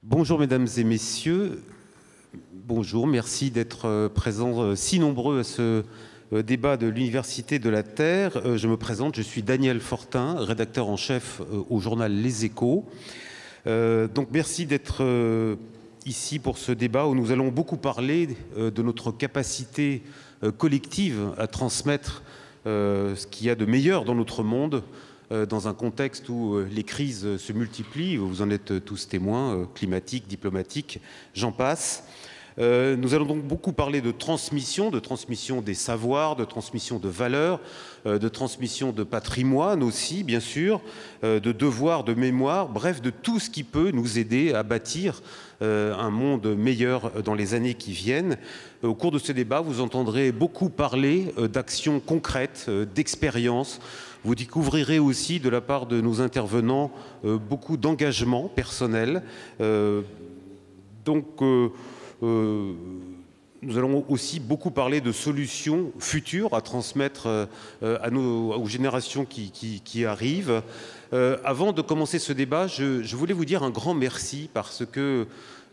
Bonjour mesdames et messieurs, bonjour, merci d'être présents si nombreux à ce débat de l'Université de la Terre. Je me présente, je suis Daniel Fortin, rédacteur en chef au journal Les Échos. Donc merci d'être ici pour ce débat où nous allons beaucoup parler de notre capacité collective à transmettre ce qu'il y a de meilleur dans notre monde, dans un contexte où les crises se multiplient, vous en êtes tous témoins, climatiques, diplomatiques, j'en passe. Nous allons donc beaucoup parler de transmission des savoirs, de transmission de valeurs, de transmission de patrimoine aussi, bien sûr, de devoirs, de mémoire, bref, de tout ce qui peut nous aider à bâtir un monde meilleur dans les années qui viennent. Au cours de ce débat, vous entendrez beaucoup parler d'actions concrètes, d'expériences. Vous découvrirez aussi de la part de nos intervenants beaucoup d'engagement personnel. Nous allons aussi beaucoup parler de solutions futures à transmettre aux générations qui arrivent. Avant de commencer ce débat, je voulais vous dire un grand merci parce que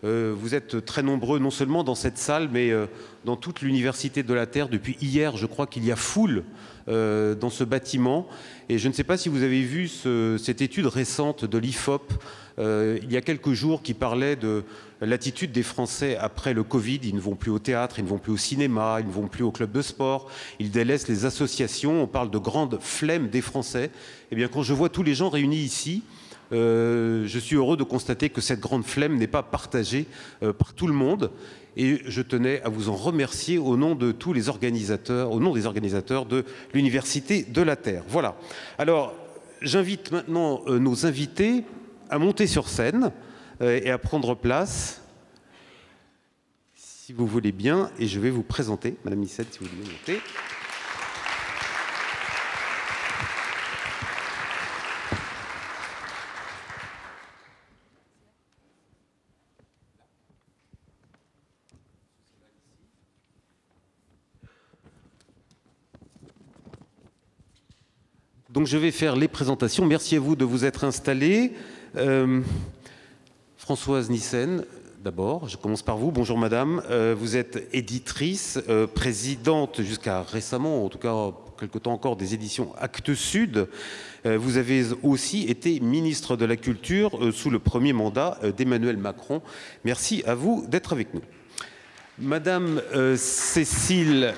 vous êtes très nombreux, non seulement dans cette salle, mais dans toute l'Université de la Terre. Depuis hier, je crois qu'il y a foule dans ce bâtiment. Et je ne sais pas si vous avez vu cette étude récente de l'IFOP, il y a quelques jours, qui parlait de l'attitude des Français après le Covid. Ils ne vont plus au théâtre, ils ne vont plus au cinéma, ils ne vont plus au club de sport, ils délaissent les associations. On parle de grande flemme des Français. Eh bien, quand je vois tous les gens réunis ici, je suis heureux de constater que cette grande flemme n'est pas partagée par tout le monde. Et je tenais à vous en remercier au nom de tous les organisateurs, au nom des organisateurs de l'Université de la Terre. Voilà. Alors, j'invite maintenant nos invités à monter sur scène et à prendre place, si vous voulez bien. Et je vais vous présenter, Madame Nissette, si vous voulez monter. Donc je vais faire les présentations. Merci à vous de vous être installés. Françoise Nyssen, d'abord, je commence par vous. Bonjour madame. Vous êtes éditrice, présidente jusqu'à récemment, en tout cas quelque temps encore, des éditions Actes Sud. Vous avez aussi été ministre de la Culture sous le premier mandat d'Emmanuel Macron. Merci à vous d'être avec nous. Madame Cécile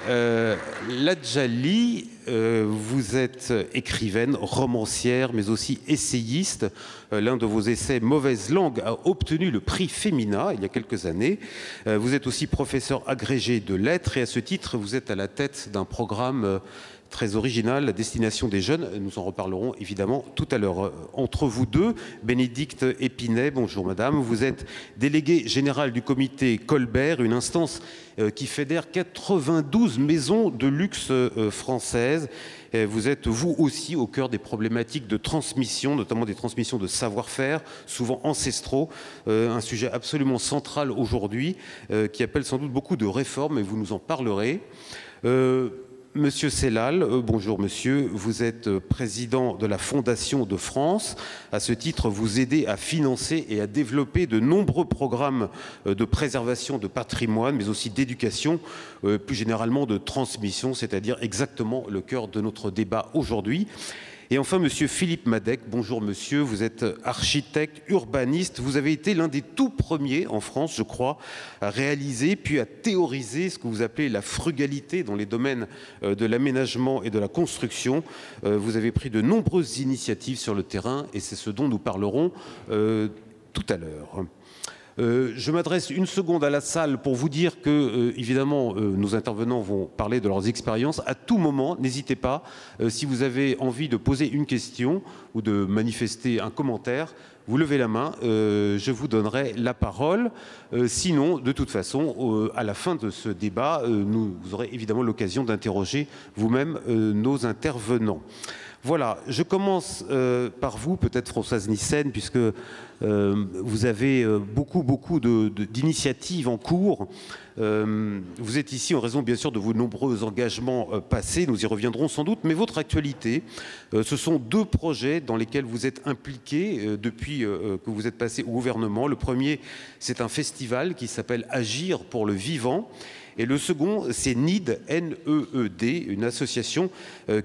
Ladjali, vous êtes écrivaine, romancière, mais aussi essayiste. L'un de vos essais, Mauvaise langue, a obtenu le prix Femina il y a quelques années. Vous êtes aussi professeur agrégé de lettres et à ce titre, vous êtes à la tête d'un programme très original à destination des jeunes. Nous en reparlerons évidemment tout à l'heure. Entre vous deux, Bénédicte Épinay, bonjour madame. Vous êtes déléguée générale du comité Colbert, une instance qui fédère 92 maisons de luxe françaises. Vous êtes vous aussi au cœur des problématiques de transmission, notamment des transmissions de savoir-faire, souvent ancestraux, un sujet absolument central aujourd'hui qui appelle sans doute beaucoup de réformes et vous nous en parlerez. Monsieur Sellal, bonjour monsieur, vous êtes président de la Fondation de France. À ce titre, vous aidez à financer et à développer de nombreux programmes de préservation de patrimoine, mais aussi d'éducation, plus généralement de transmission, c'est-à-dire exactement le cœur de notre débat aujourd'hui. Et enfin, monsieur Philippe Madec, bonjour monsieur, vous êtes architecte, urbaniste, vous avez été l'un des tout premiers en France, je crois, à réaliser puis à théoriser ce que vous appelez la frugalité dans les domaines de l'aménagement et de la construction. Vous avez pris de nombreuses initiatives sur le terrain et c'est ce dont nous parlerons tout à l'heure. Je m'adresse une seconde à la salle pour vous dire que, évidemment, nos intervenants vont parler de leurs expériences. À tout moment, n'hésitez pas, si vous avez envie de poser une question ou de manifester un commentaire, vous levez la main, je vous donnerai la parole. Sinon, de toute façon, à la fin de ce débat, vous aurez évidemment l'occasion d'interroger vous-même nos intervenants. Voilà, je commence par vous, peut-être Françoise Nyssen, puisque vous avez beaucoup d'initiatives en cours. Vous êtes ici en raison, bien sûr, de vos nombreux engagements passés, nous y reviendrons sans doute, mais votre actualité, ce sont 2 projets dans lesquels vous êtes impliqués depuis que vous êtes passé au gouvernement. Le premier, c'est un festival qui s'appelle Agir pour le vivant. Et le second, c'est NEED, N-E-E-D, une association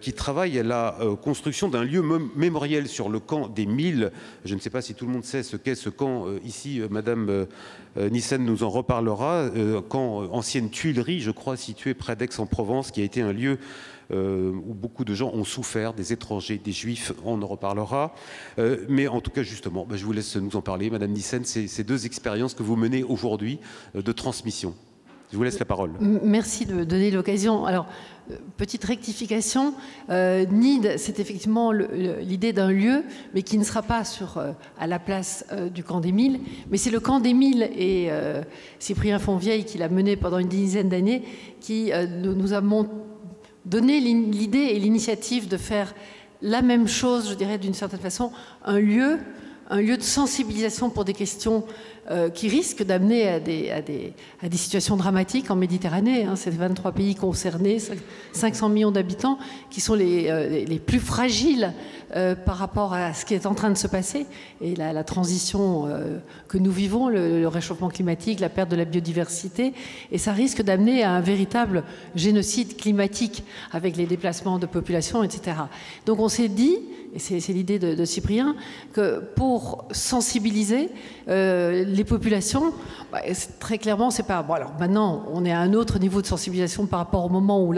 qui travaille à la construction d'un lieu mémoriel sur le camp des 1000. Je ne sais pas si tout le monde sait ce qu'est ce camp ici. Madame Nyssen nous en reparlera. Camp ancienne Tuileries, je crois, situé près d'Aix-en-Provence, qui a été un lieu où beaucoup de gens ont souffert, des étrangers, des juifs, on en reparlera. Mais en tout cas, justement, je vous laisse nous en parler. Madame Nyssen, ces 2 expériences que vous menez aujourd'hui de transmission. Je vous laisse la parole. Merci de me donner l'occasion. Alors, petite rectification, NEED, c'est effectivement l'idée d'un lieu, mais qui ne sera pas à la place du camp des 1000, mais c'est le camp des 1000 et Cyprien Fonvieille, qui l'a mené pendant une dizaine d'années, qui nous a donné l'idée et l'initiative de faire la même chose, je dirais d'une certaine façon, un lieu de sensibilisation pour des questions qui risquent d'amener à des situations dramatiques en Méditerranée. C'est 23 pays concernés, 500 millions d'habitants qui sont les plus fragiles par rapport à ce qui est en train de se passer. Et la transition que nous vivons, le réchauffement climatique, la perte de la biodiversité, et ça risque d'amener à un véritable génocide climatique avec les déplacements de population, etc. Donc on s'est dit, et c'est l'idée de Cyprien, que pour sensibiliser les populations, très clairement, c'est pas... Bon, alors maintenant, on est à un autre niveau de sensibilisation par rapport au moment où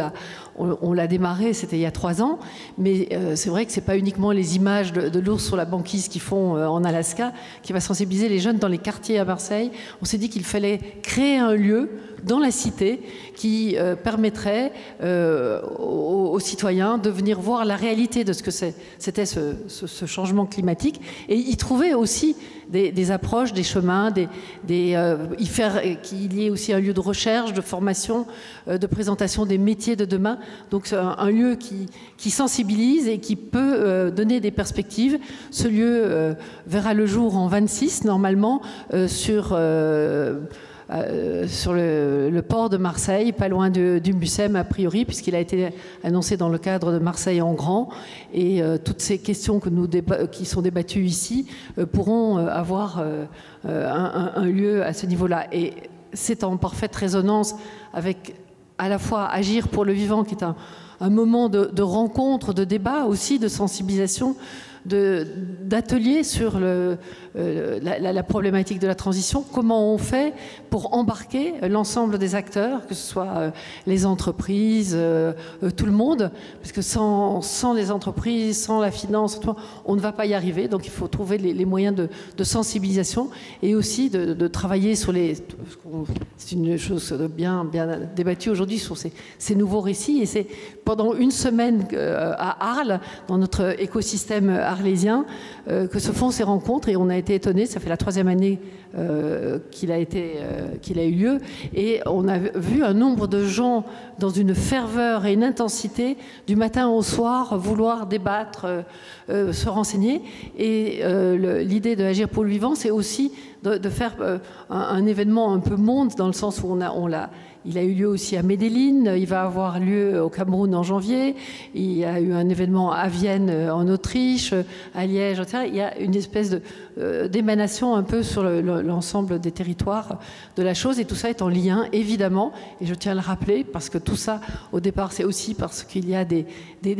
on l'a démarré, c'était il y a 3 ans, mais c'est vrai que c'est pas uniquement les images de l'ours sur la banquise qu'ils font en Alaska qui va sensibiliser les jeunes dans les quartiers à Marseille. On s'est dit qu'il fallait créer un lieu dans la cité qui permettrait aux citoyens de venir voir la réalité de ce que c'était ce changement climatique et y trouver aussi des approches, des chemins, qu'il y ait aussi un lieu de recherche, de formation, de présentation des métiers de demain. Donc c'est un lieu qui sensibilise et qui peut donner des perspectives. Ce lieu verra le jour en 26 normalement sur le port de Marseille, pas loin du Mucem a priori, puisqu'il a été annoncé dans le cadre de Marseille en grand. Et toutes ces questions qui sont débattues ici pourront avoir un lieu à ce niveau-là. Et c'est en parfaite résonance avec à la fois Agir pour le vivant, qui est un moment de rencontre, de débat aussi, de sensibilisation, d'ateliers sur la problématique de la transition, comment on fait pour embarquer l'ensemble des acteurs, que ce soit les entreprises, tout le monde, parce que sans les entreprises, sans la finance, on ne va pas y arriver. Donc il faut trouver les moyens de sensibilisation et aussi de travailler sur c'est une chose bien débattue aujourd'hui sur ces nouveaux récits. Et c'est pendant une semaine à Arles, dans notre écosystème arlésien, que se font ces rencontres, et on a été étonnés. Ça fait la 3e année qu'il a eu lieu, et on a vu un nombre de gens dans une ferveur et une intensité du matin au soir vouloir débattre, se renseigner. Et l'idée de Agir pour le vivant, c'est aussi de faire un événement un peu monde, dans le sens où il a eu lieu aussi à Medellín, il va avoir lieu au Cameroun en janvier, il y a eu un événement à Vienne en Autriche, à Liège, etc. Il y a une espèce d'émanation un peu sur l'ensemble des territoires de la chose, et tout ça est en lien, évidemment, et je tiens à le rappeler, parce que tout ça, au départ, c'est aussi parce qu'il y a des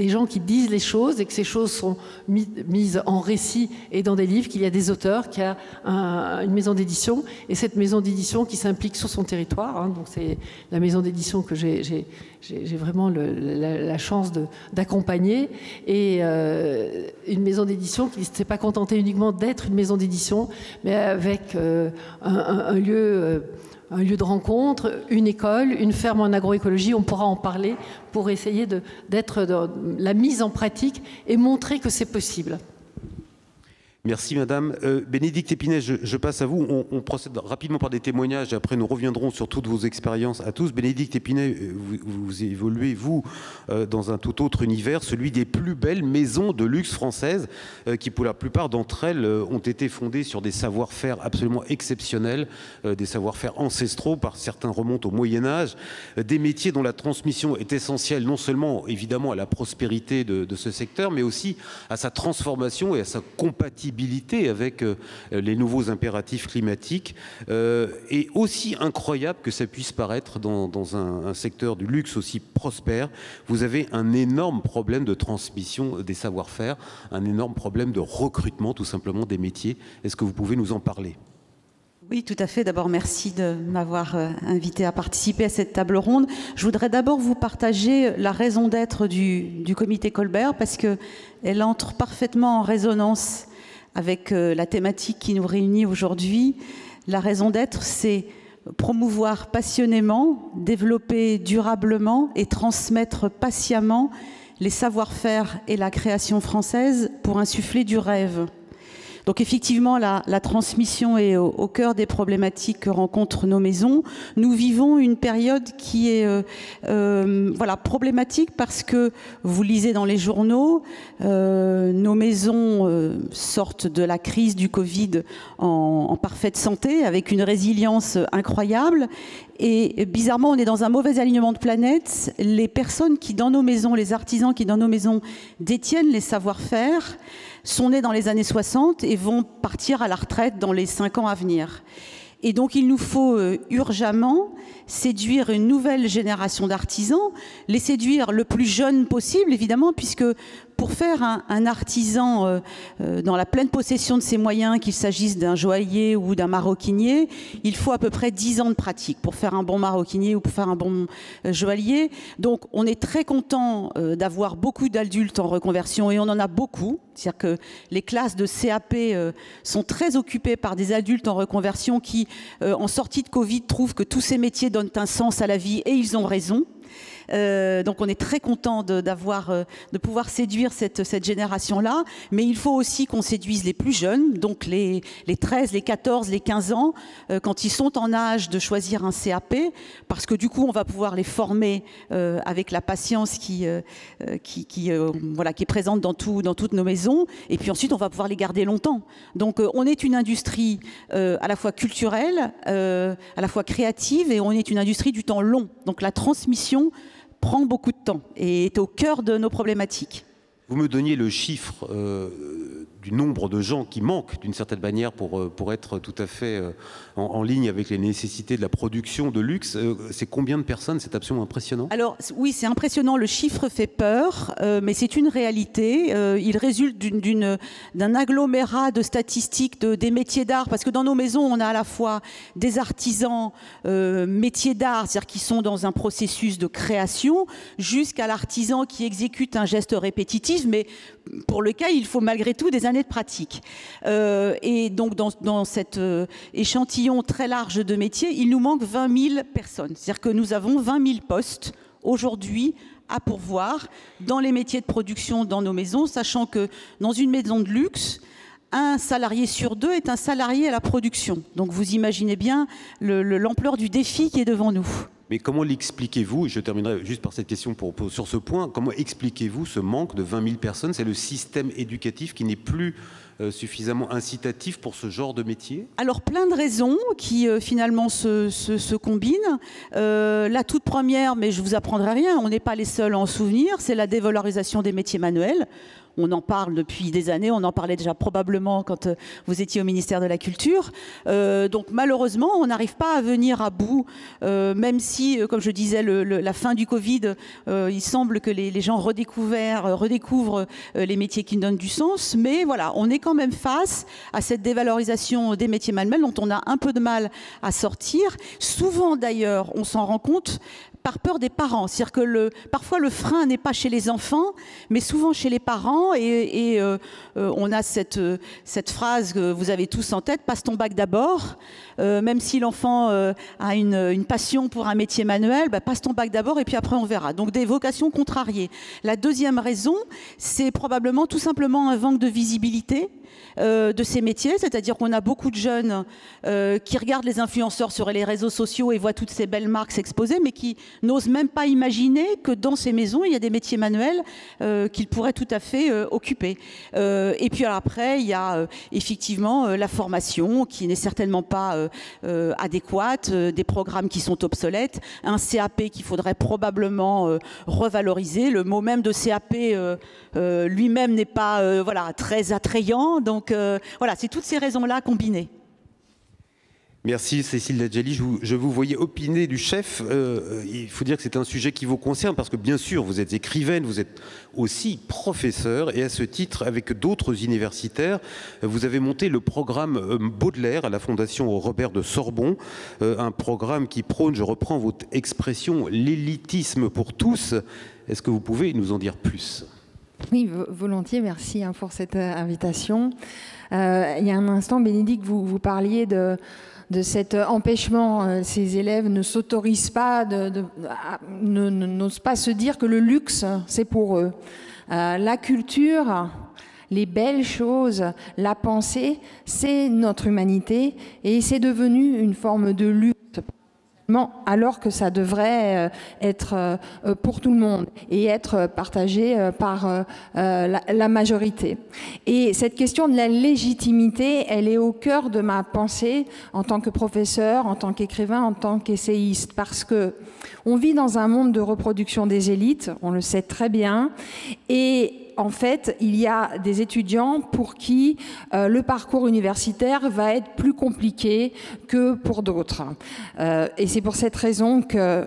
gens qui disent les choses, et que ces choses sont mises en récit et dans des livres, qu'il y a des auteurs, qu'il y a une maison d'édition, et cette maison d'édition qui s'implique sur son territoire, donc c'est la maison d'édition que j'ai vraiment la chance d'accompagner, et une maison d'édition qui ne s'est pas contentée uniquement d'être une maison d'édition, mais avec un lieu de rencontre, une école, une ferme en agroécologie. On pourra en parler pour essayer d'être dans la mise en pratique et montrer que c'est possible. Merci madame. Bénédicte Épinay, je passe à vous. On procède rapidement par des témoignages et après nous reviendrons sur toutes vos expériences à tous. Bénédicte Épinay, vous évoluez, vous, dans un tout autre univers, celui des plus belles maisons de luxe françaises qui, pour la plupart d'entre elles, ont été fondées sur des savoir-faire absolument exceptionnels, des savoir-faire ancestraux, par certains remontent au Moyen-Âge, des métiers dont la transmission est essentielle non seulement évidemment à la prospérité de ce secteur, mais aussi à sa transformation et à sa compatibilité avec les nouveaux impératifs climatiques. Et aussi incroyable que ça puisse paraître dans un secteur du luxe aussi prospère, vous avez un énorme problème de transmission des savoir-faire, un énorme problème de recrutement tout simplement des métiers. Est-ce que vous pouvez nous en parler ? Oui, tout à fait. D'abord, merci de m'avoir invité à participer à cette table ronde. Je voudrais d'abord vous partager la raison d'être du comité Colbert parce qu'elle entre parfaitement en résonance avec la thématique qui nous réunit aujourd'hui. La raison d'être, c'est promouvoir passionnément, développer durablement et transmettre patiemment les savoir-faire et la création française pour insuffler du rêve. Donc effectivement, la transmission est au cœur des problématiques que rencontrent nos maisons. Nous vivons une période qui est voilà, problématique parce que, vous lisez dans les journaux, nos maisons sortent de la crise du Covid en parfaite santé, avec une résilience incroyable. Et bizarrement, on est dans un mauvais alignement de planète. Les personnes qui, dans nos maisons, les artisans qui, dans nos maisons, détiennent les savoir-faire, sont nés dans les années 60 et vont partir à la retraite dans les 5 ans à venir. Et donc, il nous faut urgemment séduire une nouvelle génération d'artisans, les séduire le plus jeune possible, évidemment, puisque pour faire un artisan dans la pleine possession de ses moyens, qu'il s'agisse d'un joaillier ou d'un maroquinier, il faut à peu près 10 ans de pratique pour faire un bon maroquinier ou pour faire un bon joaillier. Donc, on est très content d'avoir beaucoup d'adultes en reconversion et on en a beaucoup. C'est-à-dire que les classes de CAP sont très occupées par des adultes en reconversion qui, en sortie de Covid, trouvent que tous ces métiers donnent un sens à la vie et ils ont raison. Donc on est très content de pouvoir séduire cette génération-là, mais il faut aussi qu'on séduise les plus jeunes, donc les 13, les 14, les 15 ans, quand ils sont en âge de choisir un CAP, parce que du coup on va pouvoir les former avec la patience qui est présente dans toutes nos maisons, et puis ensuite on va pouvoir les garder longtemps. Donc on est une industrie à la fois culturelle, à la fois créative, et on est une industrie du temps long. Donc la transmission prend beaucoup de temps et est au cœur de nos problématiques. Vous me donniez le chiffre du nombre de gens qui manquent d'une certaine manière pour être tout à fait en ligne avec les nécessités de la production de luxe. C'est combien de personnes? C'est absolument impressionnant. Alors oui, c'est impressionnant, le chiffre fait peur, mais c'est une réalité. Il résulte d'un agglomérat de statistiques des métiers d'art, parce que dans nos maisons, on a à la fois des artisans métiers d'art, c'est-à-dire qui sont dans un processus de création, jusqu'à l'artisan qui exécute un geste répétitif, mais pour lequel il faut malgré tout des années de pratique. Et donc dans cet échantillon très large de métiers, il nous manque 20 000 personnes. C'est-à-dire que nous avons 20 000 postes aujourd'hui à pourvoir dans les métiers de production dans nos maisons, sachant que dans une maison de luxe, un salarié sur 2 est un salarié à la production. Donc vous imaginez bien l'ampleur du défi qui est devant nous. Mais comment l'expliquez-vous? Je terminerai juste par cette question sur ce point. Comment expliquez-vous ce manque de 20 000 personnes? C'est le système éducatif qui n'est plus suffisamment incitatif pour ce genre de métier? Alors plein de raisons qui finalement se combinent. La toute première, mais je ne vous apprendrai rien, on n'est pas les seuls à en souvenir, c'est la dévalorisation des métiers manuels. On en parle depuis des années, on en parlait déjà probablement quand vous étiez au ministère de la Culture. Donc malheureusement, on n'arrive pas à venir à bout, même si, comme je disais, la fin du Covid, il semble que les gens redécouvrent les métiers qui donnent du sens. Mais voilà, on est quand même face à cette dévalorisation des métiers manuels dont on a un peu de mal à sortir. Souvent d'ailleurs, on s'en rend compte par peur des parents. C'est-à-dire que parfois le frein n'est pas chez les enfants, mais souvent chez les parents. Et on a cette phrase que vous avez tous en tête, passe ton bac d'abord. Même si l'enfant a une passion pour un métier manuel, passe ton bac d'abord et puis après on verra. Donc des vocations contrariées. La deuxième raison, c'est probablement tout simplement un manque de visibilité de ces métiers, c'est-à-dire qu'on a beaucoup de jeunes qui regardent les influenceurs sur les réseaux sociaux et voient toutes ces belles marques s'exposer, mais qui n'osent même pas imaginer que dans ces maisons, il y a des métiers manuels qu'ils pourraient tout à fait occuper. Et puis après, il y a effectivement la formation qui n'est certainement pas adéquate, des programmes qui sont obsolètes, un CAP qu'il faudrait probablement revaloriser. Le mot même de CAP lui-même n'est pas voilà, très attrayant. Donc voilà, c'est toutes ces raisons-là combinées. Merci Cécile Ladjali. Je vous voyais opiner du chef. Il faut dire que c'est un sujet qui vous concerne parce que bien sûr, vous êtes écrivaine, vous êtes aussi professeur et à ce titre, avec d'autres universitaires, vous avez monté le programme Baudelaire à la Fondation Robert de Sorbonne, un programme qui prône, je reprends votre expression, l'élitisme pour tous. Est-ce que vous pouvez nous en dire plus ? Oui, volontiers, merci pour cette invitation. Il y a un instant, Bénédicte, vous parliez de cet empêchement. Ces élèves ne s'autorisent pas, n'osent pas se dire que le luxe, c'est pour eux. La culture, les belles choses, la pensée, c'est notre humanité et c'est devenu une forme de luxe. Alors que ça devrait être pour tout le monde et être partagé par la majorité. Et cette question de la légitimité, elle est au cœur de ma pensée en tant que professeur, en tant qu'écrivain, en tant qu'essayiste, parce que on vit dans un monde de reproduction des élites, on le sait très bien, et en fait, il y a des étudiants pour qui le parcours universitaire va être plus compliqué que pour d'autres. Et c'est pour cette raison que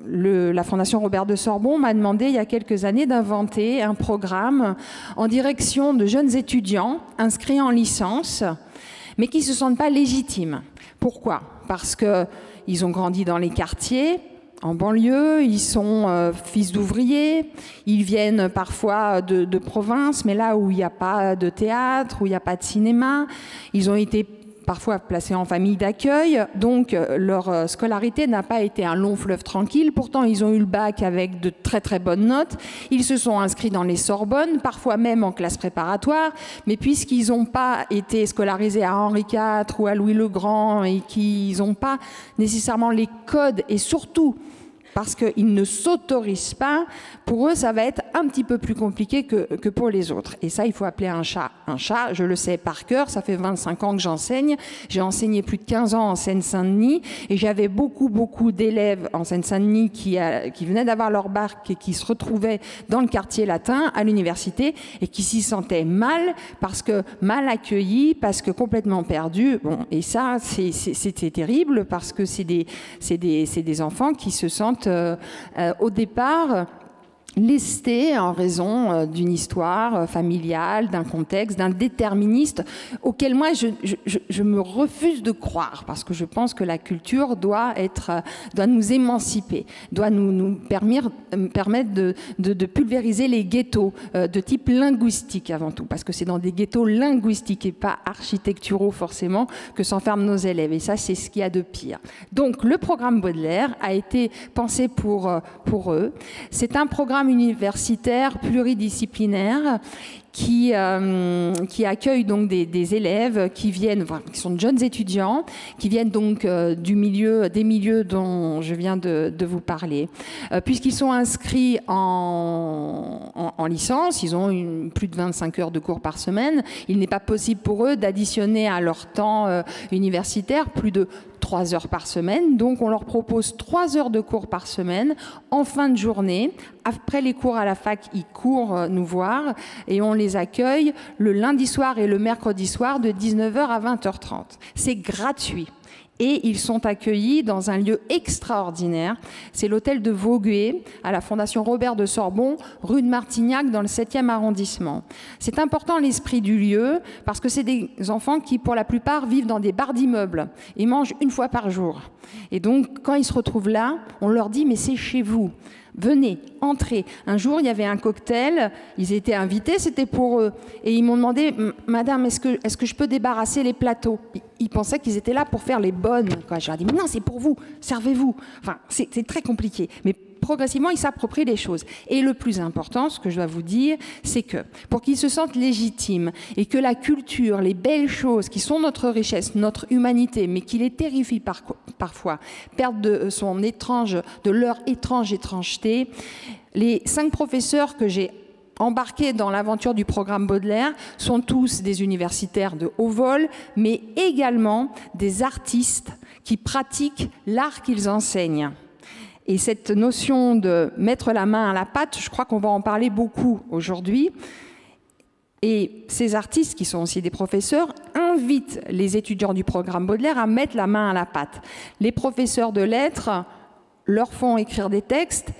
la Fondation Robert de Sorbonne m'a demandé il y a quelques années d'inventer un programme en direction de jeunes étudiants inscrits en licence, mais qui ne se sentent pas légitimes. Pourquoi ? Parce qu'ils ont grandi dans les quartiers, en banlieue, ils sont fils d'ouvriers, ils viennent parfois de province, mais là où il n'y a pas de théâtre, où il n'y a pas de cinéma, ils ont été parfois placés en famille d'accueil, donc leur scolarité n'a pas été un long fleuve tranquille. Pourtant, ils ont eu le bac avec de très très bonnes notes. Ils se sont inscrits dans les Sorbonnes, parfois même en classe préparatoire, mais puisqu'ils n'ont pas été scolarisés à Henri IV ou à Louis le Grand et qu'ils n'ont pas nécessairement les codes et surtout parce qu'ils ne s'autorisent pas, pour eux, ça va être un petit peu plus compliqué que pour les autres. Et ça, il faut appeler un chat. Un chat, je le sais par cœur, ça fait 25 ans que j'enseigne. J'ai enseigné plus de 15 ans en Seine-Saint-Denis et j'avais beaucoup d'élèves en Seine-Saint-Denis qui venaient d'avoir leur bac et qui se retrouvaient dans le quartier latin à l'université et qui s'y sentaient mal parce que mal accueillis, parce que complètement perdus. Bon, et ça, c'est terrible parce que c'est des enfants qui se sentent au départ lestés en raison d'une histoire familiale, d'un contexte, d'un déterministe auquel moi je me refuse de croire parce que je pense que la culture doit nous émanciper, doit nous permettre de pulvériser les ghettos de type linguistique avant tout, parce que c'est dans des ghettos linguistiques et pas architecturaux forcément que s'enferment nos élèves et ça c'est ce qu'il y a de pire. Donc le programme Baudelaire a été pensé pour eux. C'est un programme universitaire pluridisciplinaire qui accueille donc des élèves qui sont de jeunes étudiants, qui viennent donc des milieux dont je viens de vous parler. Puisqu'ils sont inscrits en licence, ils ont plus de 25 heures de cours par semaine, il n'est pas possible pour eux d'additionner à leur temps universitaire plus de 3 heures par semaine. Donc on leur propose 3 heures de cours par semaine en fin de journée. Après les cours à la fac, ils courent nous voir et on les accueille le lundi soir et le mercredi soir de 19h à 20h30. C'est gratuit. Et ils sont accueillis dans un lieu extraordinaire. C'est l'hôtel de Vaugué, à la Fondation Robert de Sorbon, rue de Martignac, dans le 7e arrondissement. C'est important l'esprit du lieu, parce que c'est des enfants qui, pour la plupart, vivent dans des bars d'immeubles et mangent une fois par jour. Et donc, quand ils se retrouvent là, on leur dit « mais c'est chez vous ». Venez, entrez. Un jour, il y avait un cocktail, ils étaient invités, c'était pour eux. Et ils m'ont demandé, madame, est-ce que je peux débarrasser les plateaux? Ils pensaient qu'ils étaient là pour faire les bonnes. Je leur ai dit, mais non, c'est pour vous, servez-vous. Enfin, c'est très compliqué. Mais progressivement, ils s'approprient les choses. Et le plus important, ce que je dois vous dire, c'est que pour qu'ils se sentent légitimes et que la culture, les belles choses qui sont notre richesse, notre humanité, mais qui les terrifient parfois, perdent de leur étrange étrangeté, les 5 professeurs que j'ai embarqués dans l'aventure du programme Baudelaire sont tous des universitaires de haut vol, mais également des artistes qui pratiquent l'art qu'ils enseignent. Et cette notion de mettre la main à la pâte, je crois qu'on va en parler beaucoup aujourd'hui. Et ces artistes, qui sont aussi des professeurs, invitent les étudiants du programme Baudelaire à mettre la main à la pâte. Les professeurs de lettres leur font écrire des textes.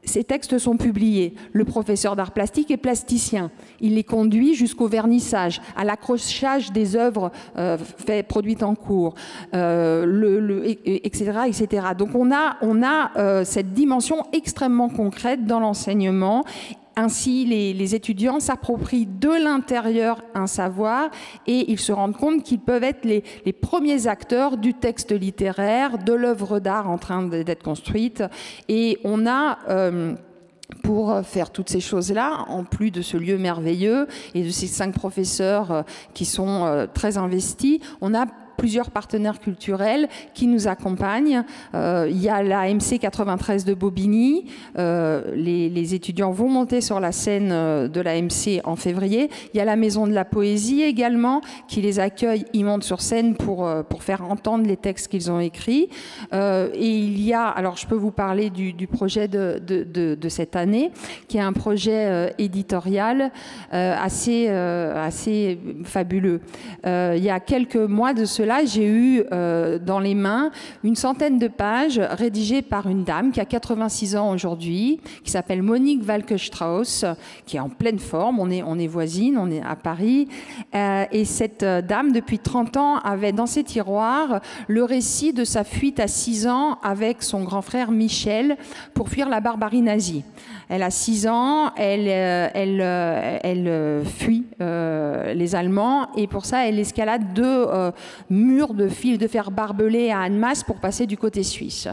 Ces textes sont publiés. Le professeur d'art plastique est plasticien. Il les conduit jusqu'au vernissage, à l'accrochage des œuvres produites en cours, etc., etc. Donc on a cette dimension extrêmement concrète dans l'enseignement. Ainsi, les étudiants s'approprient de l'intérieur un savoir et ils se rendent compte qu'ils peuvent être les premiers acteurs du texte littéraire, de l'œuvre d'art en train d'être construite. Et on a... pour faire toutes ces choses-là, en plus de ce lieu merveilleux et de ces 5 professeurs qui sont très investis, on a plusieurs partenaires culturels qui nous accompagnent. Il y a la MC 93 de Bobigny. Les étudiants vont monter sur la scène de la MC en février. Il y a la Maison de la Poésie également qui les accueille. Ils montent sur scène pour faire entendre les textes qu'ils ont écrits. Et il y a, alors je peux vous parler du projet de cette année, qui est un projet éditorial assez fabuleux. Il y a quelques mois de cela, j'ai eu dans les mains une centaine de pages rédigées par une dame qui a 86 ans aujourd'hui, qui s'appelle Monique Walke-Strauss, qui est en pleine forme. On est voisines, on est à Paris. Et cette dame, depuis 30 ans, avait dans ses tiroirs le récit de sa fuite à 6 ans avec son grand frère Michel pour fuir la barbarie nazie. Elle a 6 ans, elle fuit les Allemands et pour ça, elle escalade 2 murs de fils de fer barbelés à Annemasse pour passer du côté suisse.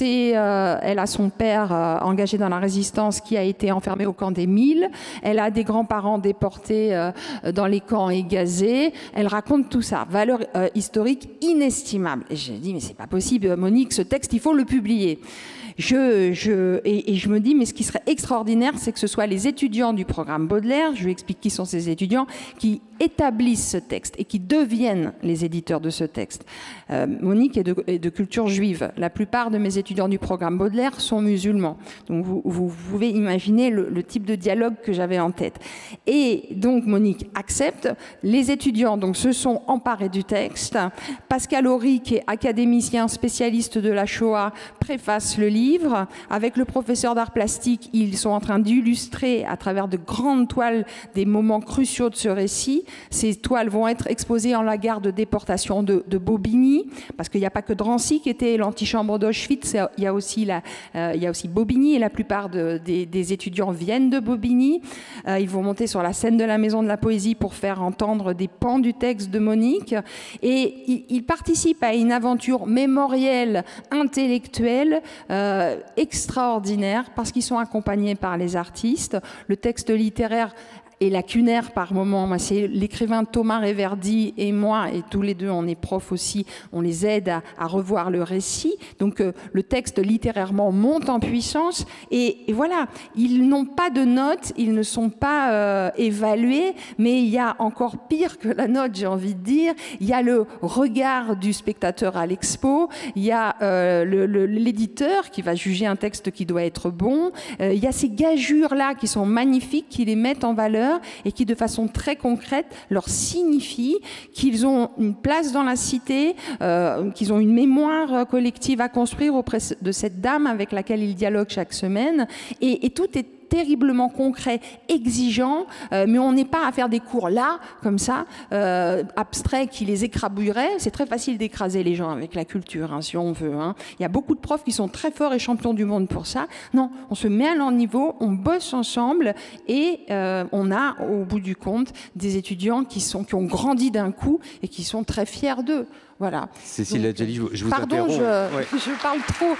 Elle a son père engagé dans la résistance qui a été enfermé au camp des Milles. Elle a des grands-parents déportés dans les camps et gazés. Elle raconte tout ça. Valeur historique inestimable. Et j'ai dit, mais c'est pas possible, Monique, ce texte, il faut le publier. Et je me dis, mais ce qui serait extraordinaire, c'est que ce soit les étudiants du programme Baudelaire, je lui explique qui sont ces étudiants, qui établissent ce texte et qui deviennent les éditeurs de ce texte. Monique est de culture juive. La plupart de mes étudiants du programme Baudelaire sont musulmans. Donc vous pouvez imaginer le type de dialogue que j'avais en tête. Et donc Monique accepte. Les étudiants donc, se sont emparés du texte. Pascal Horry, qui est académicien spécialiste de la Shoah, préface le livre. Avec le professeur d'art plastique, ils sont en train d'illustrer à travers de grandes toiles des moments cruciaux de ce récit. Ces toiles vont être exposées en la gare de déportation de Bobigny, parce qu'il n'y a pas que Drancy qui était l'antichambre d'Auschwitz, il y a aussi Bobigny, et la plupart des étudiants viennent de Bobigny. Ils vont monter sur la scène de la Maison de la Poésie pour faire entendre des pans du texte de Monique, et ils participent à une aventure mémorielle, intellectuelle, extraordinaire, parce qu'ils sont accompagnés par les artistes. Le texte littéraire est lacunaire par moments. C'est l'écrivain Thomas Reverdy et moi, et tous les deux, on est profs aussi, on les aide à revoir le récit. Donc le texte littérairement monte en puissance et voilà, ils n'ont pas de notes, ils ne sont pas évalués, mais il y a encore pire que la note, j'ai envie de dire. Il y a le regard du spectateur à l'expo, il y a l'éditeur qui va juger un texte qui doit être bon, il y a ces gageures-là qui sont magnifiques, qui les mettent en valeur. valeurs et qui, de façon très concrète, leur signifient qu'ils ont une place dans la cité, qu'ils ont une mémoire collective à construire auprès de cette dame avec laquelle ils dialoguent chaque semaine. Et tout est terriblement concret, exigeant, mais on n'est pas à faire des cours là, comme ça, abstraits, qui les écrabouilleraient. C'est très facile d'écraser les gens avec la culture, hein, si on veut. Hein. Il y a beaucoup de profs qui sont très forts et champions du monde pour ça. Non, on se met à leur niveau, on bosse ensemble et on a, au bout du compte, des étudiants qui ont grandi d'un coup et qui sont très fiers d'eux. Voilà. Cécile Adjali, je vous interromps. Pardon, je parle trop.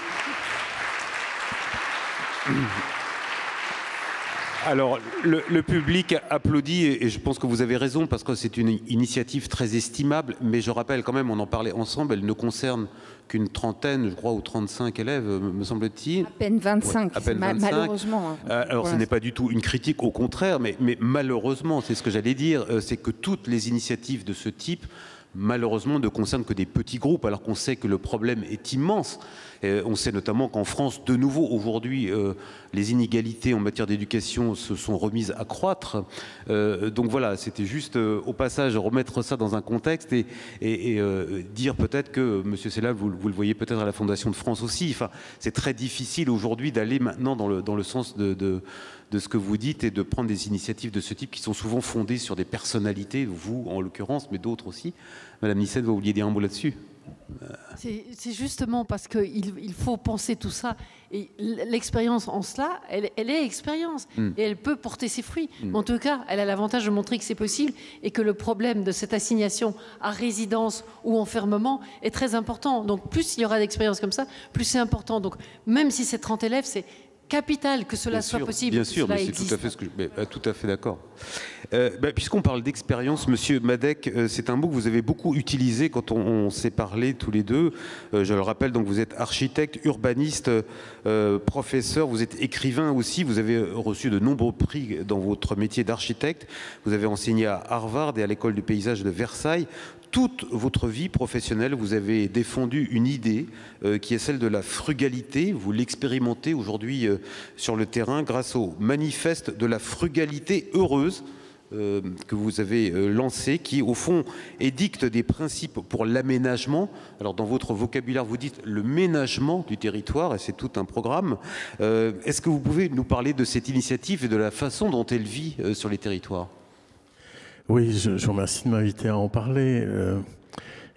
Alors, le public applaudit et je pense que vous avez raison parce que c'est une initiative très estimable, mais je rappelle quand même, on en parlait ensemble, elle ne concerne qu'une trentaine, je crois, ou 35 élèves, me semble-t-il. À peine 25, ouais, à peine 25. Malheureusement. Alors, ce n'est pas du tout une critique, au contraire, mais malheureusement, c'est ce que j'allais dire, c'est que toutes les initiatives de ce type, malheureusement, ne concernent que des petits groupes, alors qu'on sait que le problème est immense. On sait notamment qu'en France, de nouveau, aujourd'hui, les inégalités en matière d'éducation se sont remises à croître. Donc voilà, c'était juste, au passage, remettre ça dans un contexte et dire peut-être que, Monsieur Sella, vous le voyez peut-être à la Fondation de France aussi, enfin, c'est très difficile aujourd'hui d'aller maintenant dans le sens de ce que vous dites et de prendre des initiatives de ce type qui sont souvent fondées sur des personnalités, vous en l'occurrence, mais d'autres aussi. Madame Nicette, vous vouliez dire un mot là-dessus ? C'est justement parce qu'il faut penser tout ça. Et l'expérience en cela, elle est expérience. Et elle peut porter ses fruits. Mais en tout cas, elle a l'avantage de montrer que c'est possible et que le problème de cette assignation à résidence ou enfermement est très important. Donc plus il y aura d'expériences comme ça, plus c'est important. Donc même si c'est 30 élèves, c'est capital que cela soit possible. Bien sûr, mais c'est tout à fait ce que tout à fait d'accord. Puisqu'on parle d'expérience, Monsieur Madec, c'est un mot que vous avez beaucoup utilisé quand on s'est parlé tous les deux. Je le rappelle, donc vous êtes architecte, urbaniste, professeur, vous êtes écrivain aussi. Vous avez reçu de nombreux prix dans votre métier d'architecte. Vous avez enseigné à Harvard et à l'école du paysage de Versailles. Toute votre vie professionnelle, vous avez défendu une idée qui est celle de la frugalité. Vous l'expérimentez aujourd'hui sur le terrain grâce au manifeste de la frugalité heureuse que vous avez lancé, qui au fond édicte des principes pour l'aménagement. Alors dans votre vocabulaire, vous dites le ménagement du territoire, et c'est tout un programme. Est-ce que vous pouvez nous parler de cette initiative et de la façon dont elle vit sur les territoires ? Oui, je vous remercie de m'inviter à en parler.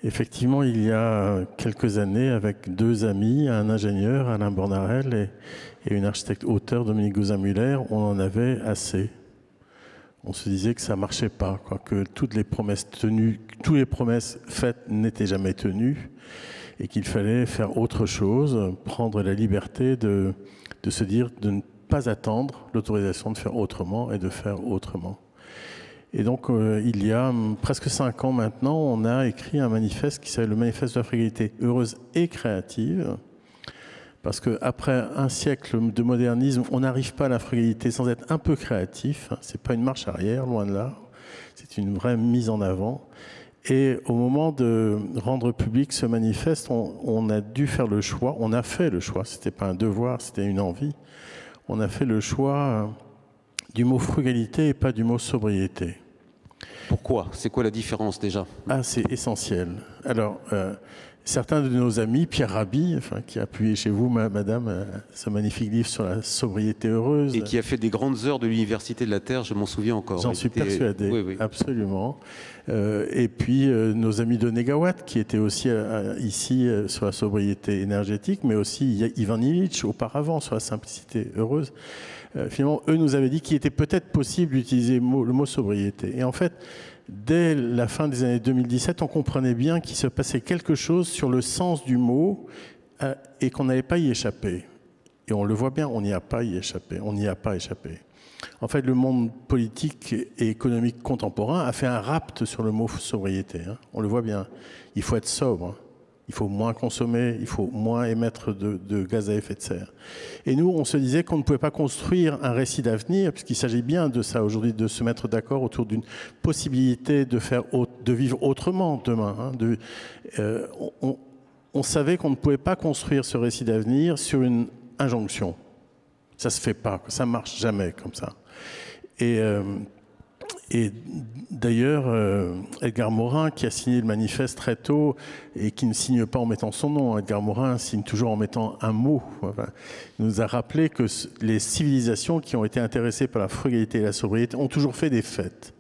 Effectivement, il y a quelques années, avec deux amis, un ingénieur, Alain Bornarel, et une architecte auteure, Dominique Gauzin-Muller, on en avait assez. On se disait que ça ne marchait pas, quoi, que toutes les promesses faites n'étaient jamais tenues et qu'il fallait faire autre chose, prendre la liberté de se dire de ne pas attendre l'autorisation de faire autrement et de faire autrement. Et donc, il y a presque 5 ans maintenant, on a écrit un manifeste qui s'appelle le manifeste de la frugalité heureuse et créative. Parce qu'après un siècle de modernisme, on n'arrive pas à la frugalité sans être un peu créatif. Ce n'est pas une marche arrière, loin de là. C'est une vraie mise en avant. Et au moment de rendre public ce manifeste, on a dû faire le choix. On a fait le choix. Ce n'était pas un devoir, c'était une envie. On a fait le choix du mot frugalité et pas du mot sobriété. Pourquoi? C'est quoi la différence déjà? Ah, c'est essentiel. Alors, certains de nos amis, Pierre Rabhi, qui a appuyé chez vous, madame, ce magnifique livre sur la sobriété heureuse. Et qui a fait des grandes heures de l'Université de la Terre, je m'en souviens encore. J'en suis persuadé, oui, oui. Absolument. Et puis, nos amis de Negawatt, qui étaient aussi ici sur la sobriété énergétique, mais aussi Ivan Illich, auparavant, sur la simplicité heureuse. Finalement, eux nous avaient dit qu'il était peut-être possible d'utiliser le mot sobriété. Et en fait, dès la fin des années 2017, on comprenait bien qu'il se passait quelque chose sur le sens du mot et qu'on n'allait pas y échapper. Et on le voit bien, on n'y a pas y échappé. On n'y a pas échappé. En fait, le monde politique et économique contemporain a fait un rapt sur le mot sobriété. Hein. On le voit bien. Il faut être sobre. Hein. Il faut moins consommer, il faut moins émettre de gaz à effet de serre. Et nous, on se disait qu'on ne pouvait pas construire un récit d'avenir, puisqu'il s'agit bien de ça aujourd'hui, de se mettre d'accord autour d'une possibilité de vivre autrement demain. Hein, on savait qu'on ne pouvait pas construire ce récit d'avenir sur une injonction. Ça ne se fait pas, ça ne marche jamais comme ça. Et Et d'ailleurs, Edgar Morin, qui a signé le manifeste très tôt et qui ne signe pas en mettant son nom, Edgar Morin signe toujours en mettant un mot. Enfin, il nous a rappelé que les civilisations qui ont été intéressées par la frugalité et la sobriété ont toujours fait des fêtes.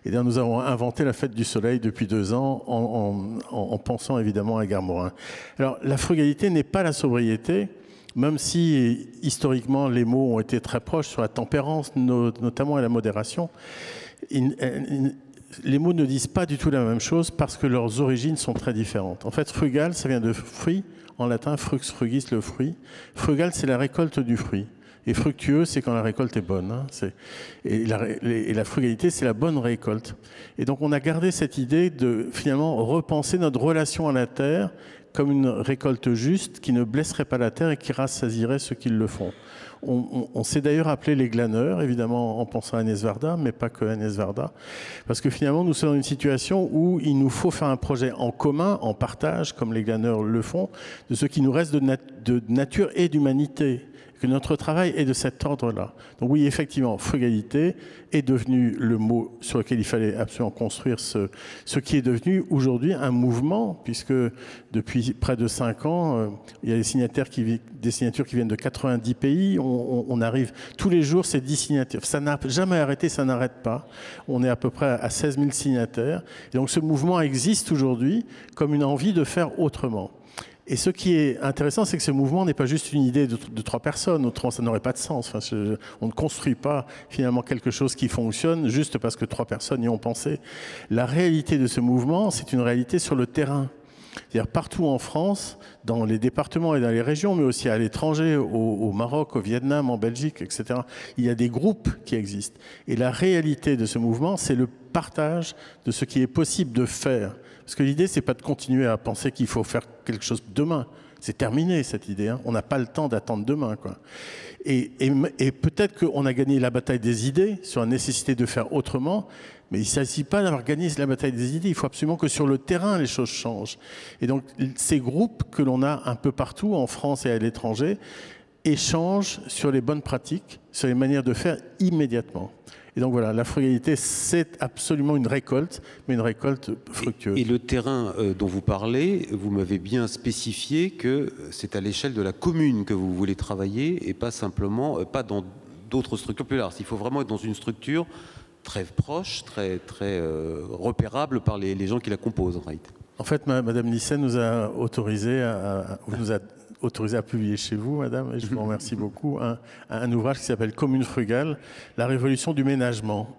Et bien, nous avons inventé la fête du soleil depuis 2 ans en pensant évidemment à Edgar Morin. Alors, la frugalité n'est pas la sobriété, même si historiquement les mots ont été très proches sur la tempérance, notamment et la modération. Les mots ne disent pas du tout la même chose parce que leurs origines sont très différentes. En fait, frugal, ça vient de fruit, en latin, frux frugis, le fruit. Frugal, c'est la récolte du fruit. Et fructueux, c'est quand la récolte est bonne. Hein. Et la frugalité, c'est la bonne récolte. Et donc, on a gardé cette idée de, finalement, repenser notre relation à la terre comme une récolte juste qui ne blesserait pas la terre et qui rassasierait ceux qui le font. On s'est d'ailleurs appelé les glaneurs, évidemment en pensant à Agnès Varda, mais pas que Agnès Varda, parce que finalement nous sommes dans une situation où il nous faut faire un projet en commun, en partage, comme les glaneurs le font, de ce qui nous reste de nature et d'humanité, que notre travail est de cet ordre-là. Donc oui, effectivement, frugalité est devenu le mot sur lequel il fallait absolument construire ce qui est devenu aujourd'hui un mouvement, puisque depuis près de 5 ans, il y a des signatures qui viennent de 90 pays. On arrive tous les jours, c'est 10 signatures. Ça n'a jamais arrêté, ça n'arrête pas. On est à peu près à 16 000 signataires. Et donc ce mouvement existe aujourd'hui comme une envie de faire autrement. Et ce qui est intéressant, c'est que ce mouvement n'est pas juste une idée de 3 personnes, autrement ça n'aurait pas de sens. Enfin, on ne construit pas finalement quelque chose qui fonctionne juste parce que 3 personnes y ont pensé. La réalité de ce mouvement, c'est une réalité sur le terrain. C'est-à-dire partout en France, dans les départements et dans les régions, mais aussi à l'étranger, au Maroc, au Vietnam, en Belgique, etc. Il y a des groupes qui existent. Et la réalité de ce mouvement, c'est le partage de ce qui est possible de faire. Parce que l'idée, c'est pas de continuer à penser qu'il faut faire quelque chose demain. C'est terminé, cette idée. Hein. On n'a pas le temps d'attendre demain, quoi. Et peut-être qu'on a gagné la bataille des idées sur la nécessité de faire autrement, mais il ne s'agit pas d'avoir gagné la bataille des idées. Il faut absolument que sur le terrain, les choses changent. Et donc, ces groupes que l'on a un peu partout, en France et à l'étranger, échangent sur les bonnes pratiques, sur les manières de faire immédiatement. Et donc voilà, la frugalité, c'est absolument une récolte, mais une récolte fructueuse. Et le terrain dont vous parlez, vous m'avez bien spécifié que c'est à l'échelle de la commune que vous voulez travailler et pas simplement, pas dans d'autres structures plus larges. Il faut vraiment être dans une structure très proche, très repérable par les gens qui la composent en réalité. En fait, Madame Nyssen nous a autorisé à publier chez vous, Madame, et je vous remercie beaucoup, un ouvrage qui s'appelle Commune frugale, la révolution du ménagement.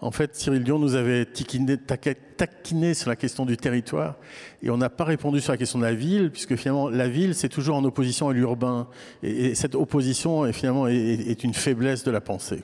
En fait, Cyril Dion nous avait taquiné sur la question du territoire et on n'a pas répondu sur la question de la ville, puisque finalement la ville c'est toujours en opposition à l'urbain et cette opposition finalement est une faiblesse de la pensée.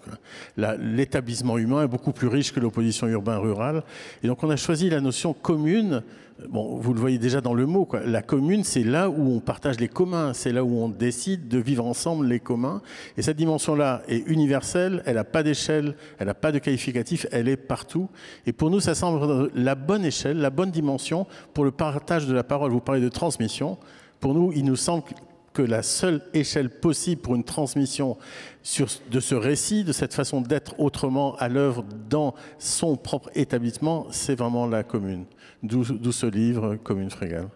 L'établissement humain est beaucoup plus riche que l'opposition urbain-rurale et donc on a choisi la notion commune. Bon, vous le voyez déjà dans le mot, quoi. La commune, c'est là où on partage les communs, c'est là où on décide de vivre ensemble les communs. Et cette dimension-là est universelle, elle n'a pas d'échelle, elle n'a pas de qualificatif, elle est partout. Et pour nous, ça semble la bonne échelle, la bonne dimension pour le partage de la parole. Vous parlez de transmission. Pour nous, il nous semble que la seule échelle possible pour une transmission de ce récit, de cette façon d'être autrement à l'œuvre dans son propre établissement, c'est vraiment la commune. D'où ce livre, Commune frugale.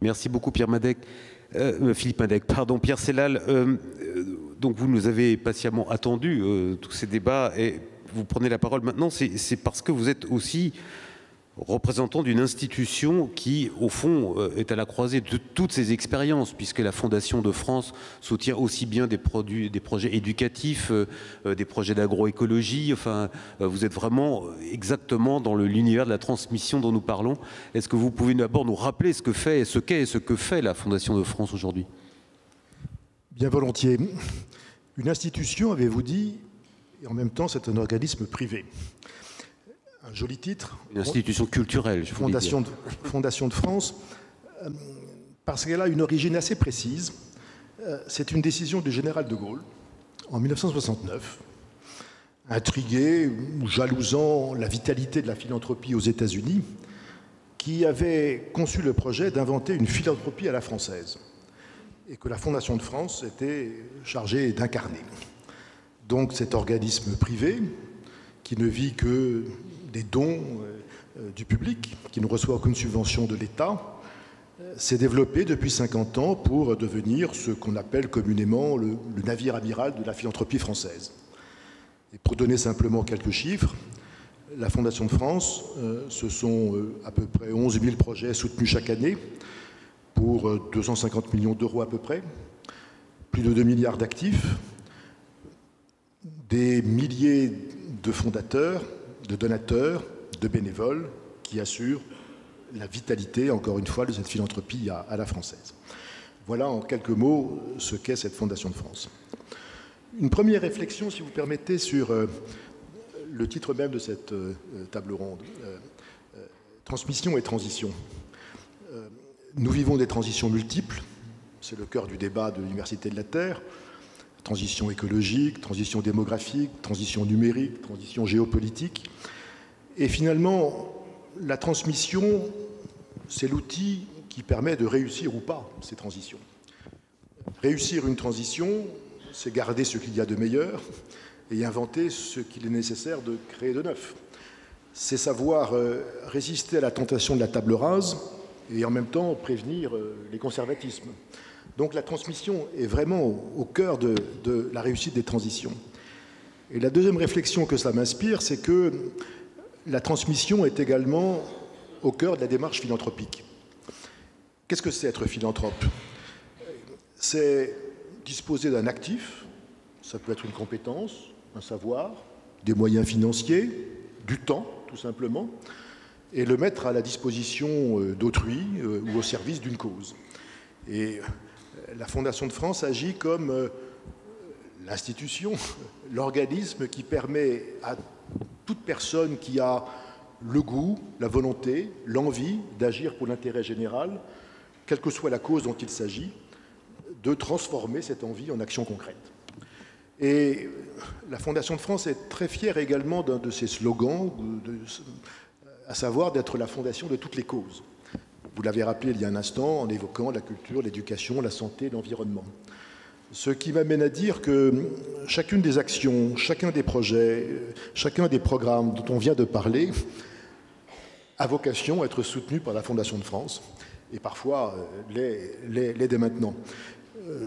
Merci beaucoup Pierre Madec. Philippe Madec, pardon, Pierre Sellal. Donc vous nous avez patiemment attendu tous ces débats et vous prenez la parole maintenant, c'est parce que vous êtes aussi représentant d'une institution qui, au fond, est à la croisée de toutes ces expériences, puisque la Fondation de France soutient aussi bien des projets éducatifs, des projets d'agroécologie. Enfin, vous êtes vraiment exactement dans l'univers de la transmission dont nous parlons. Est-ce que vous pouvez d'abord nous rappeler ce qu'est et ce que fait la Fondation de France aujourd'hui? Bien volontiers. Une institution, avez-vous dit, et en même temps, c'est un organisme privé. Un joli titre. Une institution culturelle, je voulais dire. Fondation de France, parce qu'elle a une origine assez précise. C'est une décision du général de Gaulle, en 1969, intrigué ou jalousant la vitalité de la philanthropie aux États-Unis, qui avait conçu le projet d'inventer une philanthropie à la française, et que la Fondation de France était chargée d'incarner. Donc cet organisme privé, qui ne vit que des dons du public, qui ne reçoit aucune subvention de l'État, s'est développé depuis 50 ans pour devenir ce qu'on appelle communément le navire amiral de la philanthropie française. Et pour donner simplement quelques chiffres, la Fondation de France, ce sont à peu près 11 000 projets soutenus chaque année pour 250 millions d'euros à peu près, plus de 2 milliards d'actifs, des milliers de fondateurs, de donateurs, de bénévoles qui assurent la vitalité, encore une fois, de cette philanthropie à la française. Voilà en quelques mots ce qu'est cette Fondation de France. Une première réflexion, si vous permettez, sur le titre même de cette table ronde. Transmission et transition. Nous vivons des transitions multiples, c'est le cœur du débat de l'Université de la Terre. Transition écologique, transition démographique, transition numérique, transition géopolitique. Et finalement, la transmission, c'est l'outil qui permet de réussir ou pas ces transitions. Réussir une transition, c'est garder ce qu'il y a de meilleur et inventer ce qu'il est nécessaire de créer de neuf. C'est savoir résister à la tentation de la table rase et en même temps prévenir les conservatismes. Donc la transmission est vraiment au cœur de la réussite des transitions. Et la deuxième réflexion que ça m'inspire, c'est que la transmission est également au cœur de la démarche philanthropique. Qu'est-ce que c'est être philanthrope? C'est disposer d'un actif, ça peut être une compétence, un savoir, des moyens financiers, du temps, tout simplement, et le mettre à la disposition d'autrui ou au service d'une cause. Et la Fondation de France agit comme l'institution, l'organisme qui permet à toute personne qui a le goût, la volonté, l'envie d'agir pour l'intérêt général, quelle que soit la cause dont il s'agit, de transformer cette envie en action concrète. Et la Fondation de France est très fière également d'un de ses slogans, à savoir d'être la fondation de toutes les causes. Vous l'avez rappelé il y a un instant en évoquant la culture, l'éducation, la santé, l'environnement. Ce qui m'amène à dire que chacune des actions, chacun des projets, chacun des programmes dont on vient de parler a vocation à être soutenu par la Fondation de France et parfois l'est dès maintenant.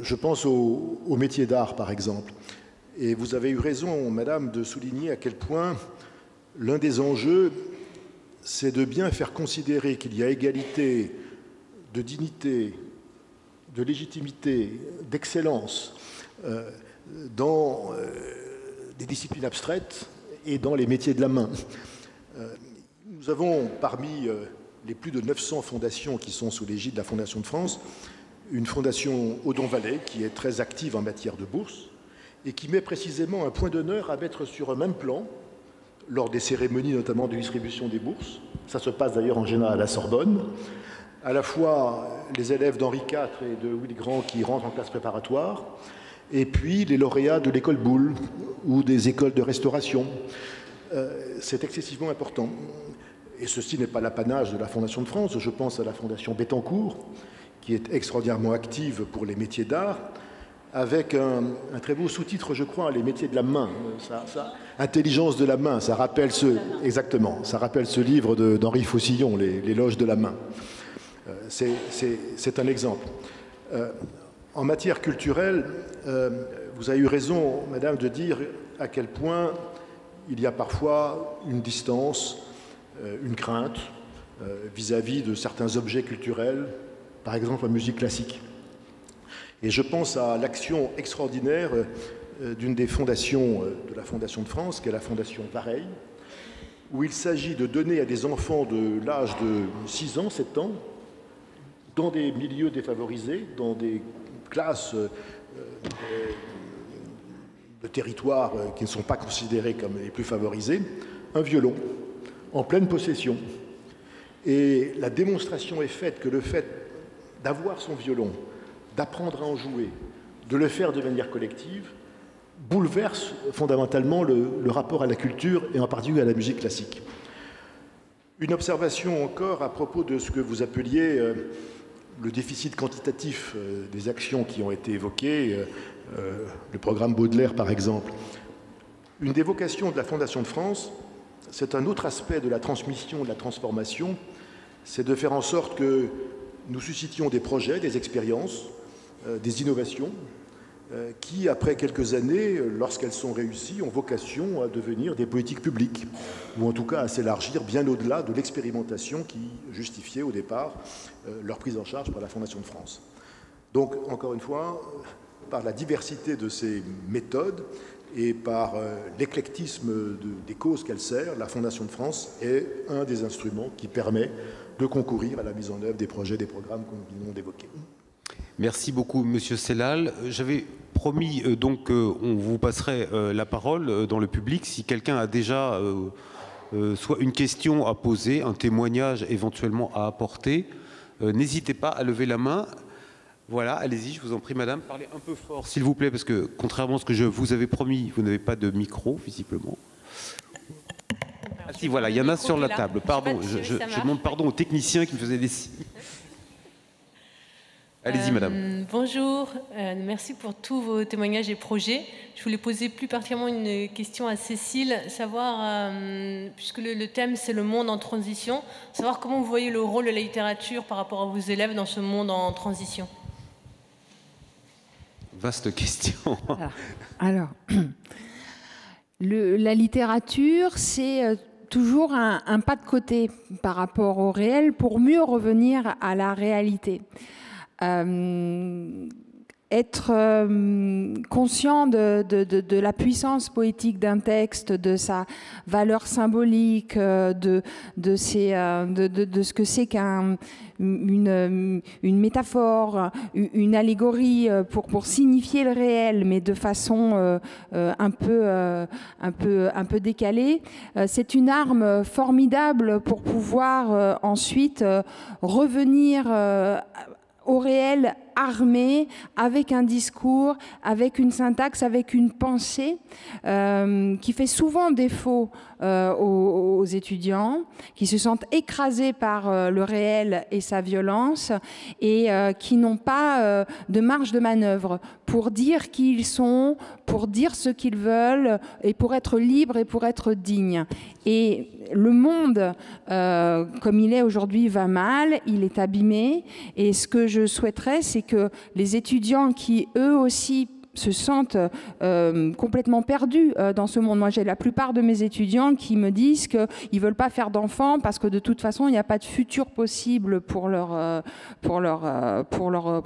Je pense au métier d'art, par exemple. Et vous avez eu raison, madame, de souligner à quel point l'un des enjeux, c'est de bien faire considérer qu'il y a égalité de dignité, de légitimité, d'excellence dans des disciplines abstraites et dans les métiers de la main. Nous avons, parmi les plus de 900 fondations qui sont sous l'égide de la Fondation de France, une fondation Odon-Vallée qui est très active en matière de bourse et qui met précisément un point d'honneur à mettre sur un même plan, lors des cérémonies notamment de distribution des bourses, ça se passe d'ailleurs en général à la Sorbonne, à la fois les élèves d'Henri IV et de Louis le Grand qui rentrent en classe préparatoire, et puis les lauréats de l'école Boulle ou des écoles de restauration. C'est excessivement important. Et ceci n'est pas l'apanage de la Fondation de France. Je pense à la Fondation Bettencourt, qui est extraordinairement active pour les métiers d'art, avec un très beau sous-titre, je crois, les métiers de la main. Intelligence de la main, ça rappelle exactement, ça rappelle ce livre d'Henri Faucillon, les loges de la main. C'est un exemple. En matière culturelle, vous avez eu raison, madame, de dire à quel point il y a parfois une distance, une crainte vis-à-vis de certains objets culturels, par exemple la musique classique. Et je pense à l'action extraordinaire d'une des fondations de la Fondation de France, qui est la Fondation Pareil, où il s'agit de donner à des enfants de l'âge de 6 ans, 7 ans, dans des milieux défavorisés, dans des classes de territoires qui ne sont pas considérés comme les plus favorisés, un violon en pleine possession. Et la démonstration est faite que le fait d'avoir son violon, d'apprendre à en jouer, de le faire de manière collective, bouleverse fondamentalement le rapport à la culture et en particulier à la musique classique. Une observation encore à propos de ce que vous appeliez le déficit quantitatif des actions qui ont été évoquées, le programme Baudelaire par exemple. Une des vocations de la Fondation de France, c'est un autre aspect de la transmission, de la transformation, c'est de faire en sorte que nous suscitions des projets, des expériences, des innovations, qui, après quelques années, lorsqu'elles sont réussies, ont vocation à devenir des politiques publiques, ou en tout cas à s'élargir bien au-delà de l'expérimentation qui justifiait au départ leur prise en charge par la Fondation de France. Donc, encore une fois, par la diversité de ces méthodes et par l'éclectisme des causes qu'elle sert, la Fondation de France est un des instruments qui permet de concourir à la mise en œuvre des projets, des programmes que nous venons d'évoquer. Merci beaucoup, Monsieur Sellal. J'avais promis donc qu'on vous passerait la parole dans le public. Si quelqu'un a déjà soit une question à poser, un témoignage éventuellement à apporter, n'hésitez pas à lever la main. Voilà, allez-y, je vous en prie, madame. Parlez un peu fort, s'il vous plaît, parce que contrairement à ce que je vous avais promis, vous n'avez pas de micro, visiblement. Ah si, voilà, il y en a sur la table. Pardon, je demande pardon aux techniciens qui me faisaient des signes. Allez-y, madame. Bonjour, merci pour tous vos témoignages et projets. Je voulais poser plus particulièrement une question à Cécile, savoir, puisque le thème c'est le monde en transition, savoir comment vous voyez le rôle de la littérature par rapport à vos élèves dans ce monde en transition. Vaste question. Alors la littérature, c'est toujours un pas de côté par rapport au réel pour mieux revenir à la réalité. Être conscient de la puissance poétique d'un texte, de sa valeur symbolique, de ce que c'est une métaphore, une allégorie pour signifier le réel, mais de façon un peu décalée. C'est une arme formidable pour pouvoir ensuite revenir au réel armé, avec un discours, avec une syntaxe, avec une pensée qui fait souvent défaut aux étudiants, qui se sentent écrasés par le réel et sa violence et qui n'ont pas de marge de manœuvre pour dire qui ils sont, pour dire ce qu'ils veulent et pour être libres et pour être dignes. Et le monde, comme il est aujourd'hui, va mal, il est abîmé. Et ce que je souhaiterais, c'est que les étudiants qui, eux aussi, se sentent complètement perdus dans ce monde. Moi, j'ai la plupart de mes étudiants qui me disent qu'ils ne veulent pas faire d'enfants parce que de toute façon, il n'y a pas de futur possible pour leur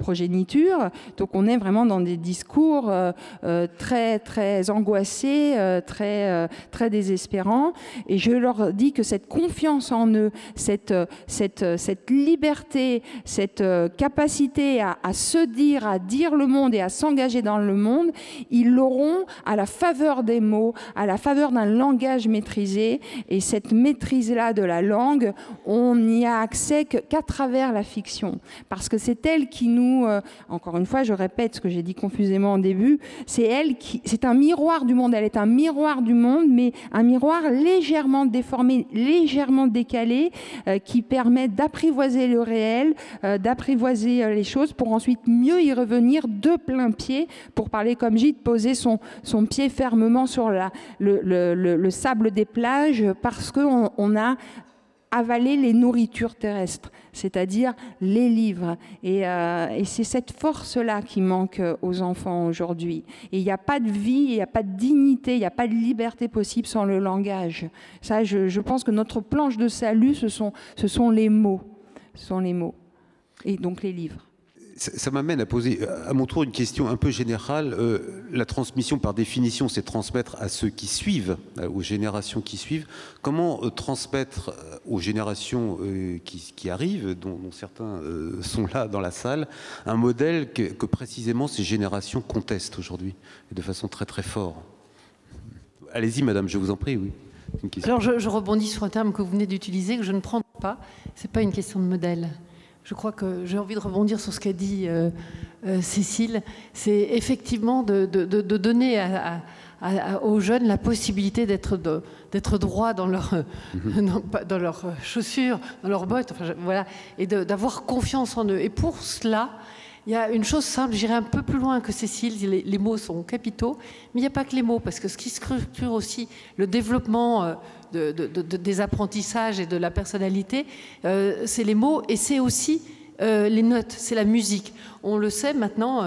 progéniture. Donc, on est vraiment dans des discours très, très angoissés, très désespérants. Et je leur dis que cette confiance en eux, cette liberté, cette capacité à se dire, à dire le monde et à s'engager dans le monde, ils l'auront à la faveur des mots, à la faveur d'un langage maîtrisé. Et cette maîtrise-là de la langue, on n'y a accès qu'à travers la fiction. Parce que c'est elle qui nous... encore une fois, je répète ce que j'ai dit confusément au début, c'est un miroir du monde. Elle est un miroir du monde, mais un miroir légèrement déformé, légèrement décalé, qui permet d'apprivoiser le réel, d'apprivoiser les choses pour ensuite mieux y revenir de plein pied, pour parler comme Gide, poser son pied fermement sur le sable des plages parce qu'on a avalé les nourritures terrestres, c'est-à-dire les livres. Et c'est cette force-là qui manque aux enfants aujourd'hui. Et il n'y a pas de vie, il n'y a pas de dignité, il n'y a pas de liberté possible sans le langage. Ça, je pense que notre planche de salut, ce sont les mots. Ce sont les mots. Et donc les livres. Ça m'amène à poser à mon tour une question un peu générale. La transmission, par définition, c'est transmettre à ceux qui suivent, aux générations qui suivent. Comment transmettre aux générations qui arrivent, dont certains sont là dans la salle, un modèle que précisément ces générations contestent aujourd'hui, et de façon très très forte? Allez-y, madame, je vous en prie, oui. Alors, je rebondis sur un terme que vous venez d'utiliser, que je ne prends pas. Ce n'est pas une question de modèle. Je crois que j'ai envie de rebondir sur ce qu'a dit Cécile. C'est effectivement de donner aux jeunes la possibilité d'être droit dans leurs chaussures, dans leurs bottes, enfin, voilà, et d'avoir confiance en eux. Et pour cela, Il y a une chose simple, j'irai un peu plus loin que Cécile, les mots sont capitaux, mais il n'y a pas que les mots, parce que ce qui structure aussi le développement des apprentissages et de la personnalité, c'est les mots, et c'est aussi les notes, c'est la musique. On le sait maintenant,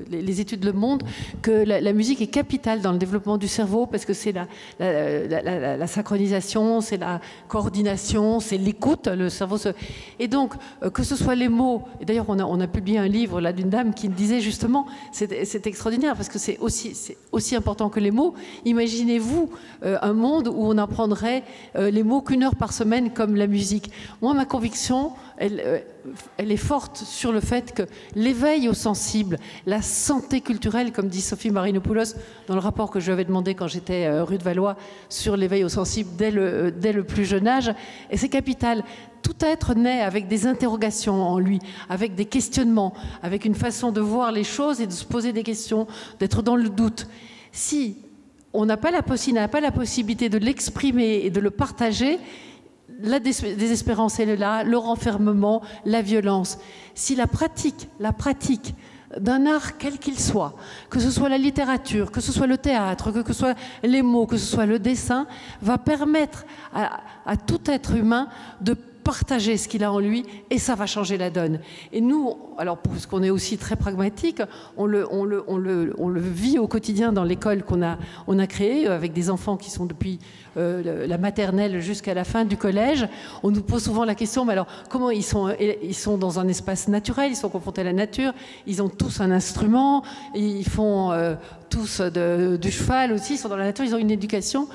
les études le montrent, que la musique est capitale dans le développement du cerveau parce que c'est la synchronisation, c'est la coordination, c'est l'écoute, le cerveau se... Et donc, que ce soit les mots, et d'ailleurs on a publié un livre là d'une dame qui disait justement, c'est extraordinaire parce que c'est aussi important que les mots. Imaginez-vous un monde où on apprendrait les mots qu'1 heure par semaine comme la musique. Moi, ma conviction, elle est forte sur le fait que l'éveil aux sensibles, la santé culturelle, comme dit Sophie Marinopoulos dans le rapport que je lui avais demandé quand j'étais rue de Valois sur l'éveil aux sensibles dès le plus jeune âge, et c'est capital. Tout être naît avec des interrogations en lui, avec des questionnements, avec une façon de voir les choses et de se poser des questions, d'être dans le doute. Si on n'a pas la possibilité de l'exprimer et de le partager, la désespérance elle est là, le renfermement, la violence. Si la pratique d'un art quel qu'il soit, que ce soit la littérature, que ce soit le théâtre, que ce soit les mots, que ce soit le dessin, va permettre à tout être humain de partager ce qu'il a en lui, et ça va changer la donne. Et nous, alors parce qu'on est aussi très pragmatique, on le vit au quotidien dans l'école qu'on a créée, avec des enfants qui sont depuis la maternelle jusqu'à la fin du collège. On nous pose souvent la question, mais alors comment ils sont dans un espace naturel, ils sont confrontés à la nature, ils ont tous un instrument, ils font tous du cheval aussi, ils sont dans la nature, ils ont une éducation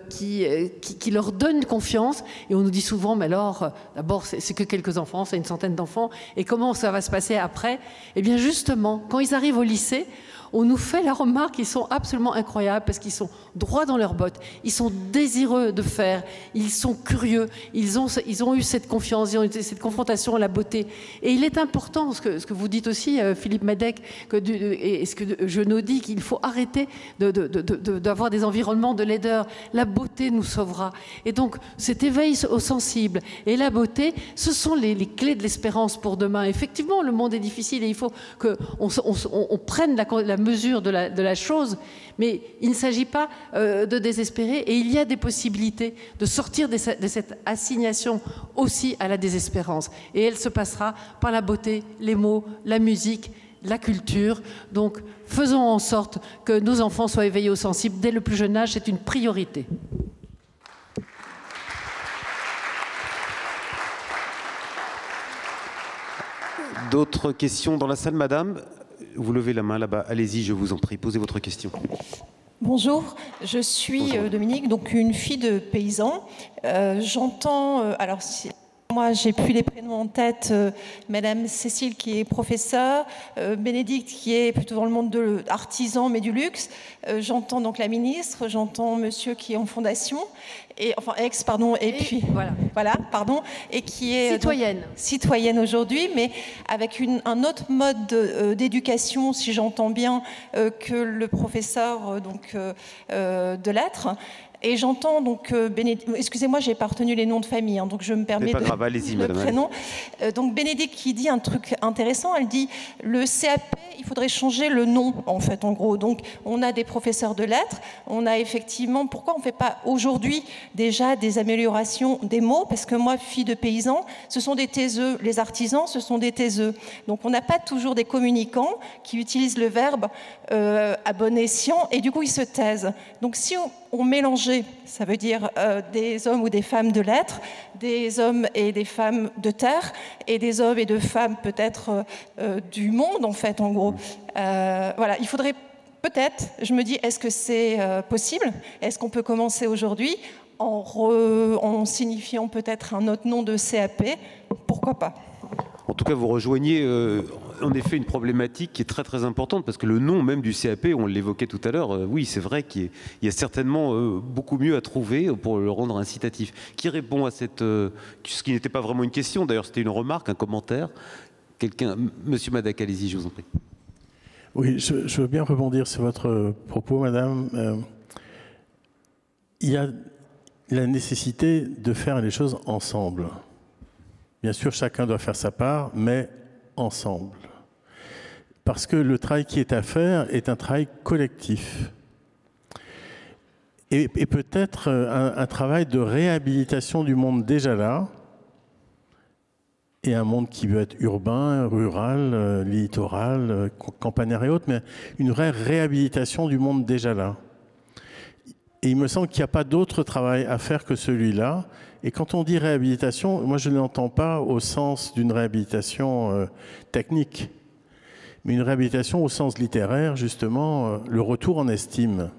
qui leur donne confiance. Et on nous dit souvent, mais alors, d'abord, c'est que quelques enfants, c'est une centaine d'enfants, et comment ça va se passer après? Eh bien justement, quand ils arrivent au lycée, on nous fait la remarque qu'ils sont absolument incroyables parce qu'ils sont droits dans leurs bottes, ils sont désireux de faire, ils sont curieux, ils ont eu cette confiance, ils ont eu cette confrontation à la beauté. Et il est important, ce que vous dites aussi, Philippe Madec, et ce que Genot dit, qu'il faut arrêter d'avoir des environnements de laideur. La beauté nous sauvera. Et donc cet éveil aux sensibles et la beauté, ce sont les clés de l'espérance pour demain. Effectivement, le monde est difficile et il faut qu'on prenne la mesure de la chose, mais il ne s'agit pas de désespérer, et il y a des possibilités de sortir de cette assignation aussi à la désespérance, et elle se passera par la beauté, les mots, la musique, la culture. Donc faisons en sorte que nos enfants soient éveillés aux sensibles dès le plus jeune âge, c'est une priorité. D'autres questions dans la salle, madame? Vous levez la main là-bas. Allez-y, je vous en prie. Posez votre question. Bonjour, je suis Dominique, donc une fille de paysan. J'entends, alors moi j'ai plus les prénoms en tête, Madame Cécile qui est professeure, Bénédicte qui est plutôt dans le monde de l'artisan mais du luxe. J'entends donc la ministre, j'entends Monsieur qui est en fondation. Enfin pardon, et puis voilà, pardon, et qui est citoyenne aujourd'hui, mais avec un autre mode d'éducation, si j'entends bien, que le professeur de lettres. Et j'entends donc excusez-moi, j'ai pas retenu les noms de famille, hein, donc je me permets le prénom. Donc Bénédicte qui dit un truc intéressant, elle dit le CAP, il faudrait changer le nom en fait, en gros. Donc on a des professeurs de lettres, on a effectivement, pourquoi on fait pas aujourd'hui déjà des améliorations des mots? Parce que moi, fille de paysan, ce sont des taiseux, les artisans, ce sont des taiseux. Donc on n'a pas toujours des communicants qui utilisent le verbe à bon escient, et du coup ils se taisent. Donc si on mélangeait, ça veut dire des hommes ou des femmes de lettres, des hommes et des femmes de terre, et des hommes et de femmes peut-être du monde, en fait, en gros. Voilà, il faudrait peut-être, je me dis, est-ce que c'est possible? Est-ce qu'on peut commencer aujourd'hui en signifiant peut-être un autre nom de CAP? Pourquoi pas? En tout cas, vous rejoignez en effet une problématique qui est très très importante, parce que le nom même du CAP, on l'évoquait tout à l'heure, oui, c'est vrai qu'il y a certainement beaucoup mieux à trouver pour le rendre incitatif. Qui répond à ce qui n'était pas vraiment une question, d'ailleurs c'était une remarque, un commentaire? Quelqu'un? Monsieur Madec, allez-y, je vous en prie. Oui, je veux bien rebondir sur votre propos, madame. Il y a la nécessité de faire les choses ensemble. Bien sûr, chacun doit faire sa part, mais ensemble. Parce que le travail qui est à faire est un travail collectif. Et peut-être un travail de réhabilitation du monde déjà là, et un monde qui veut être urbain, rural, littoral, campagnard et autres, mais une vraie réhabilitation du monde déjà là. Et il me semble qu'il n'y a pas d'autre travail à faire que celui-là. Et quand on dit réhabilitation, moi je ne l'entends pas au sens d'une réhabilitation technique, mais une réhabilitation au sens littéraire, justement, le retour en estime.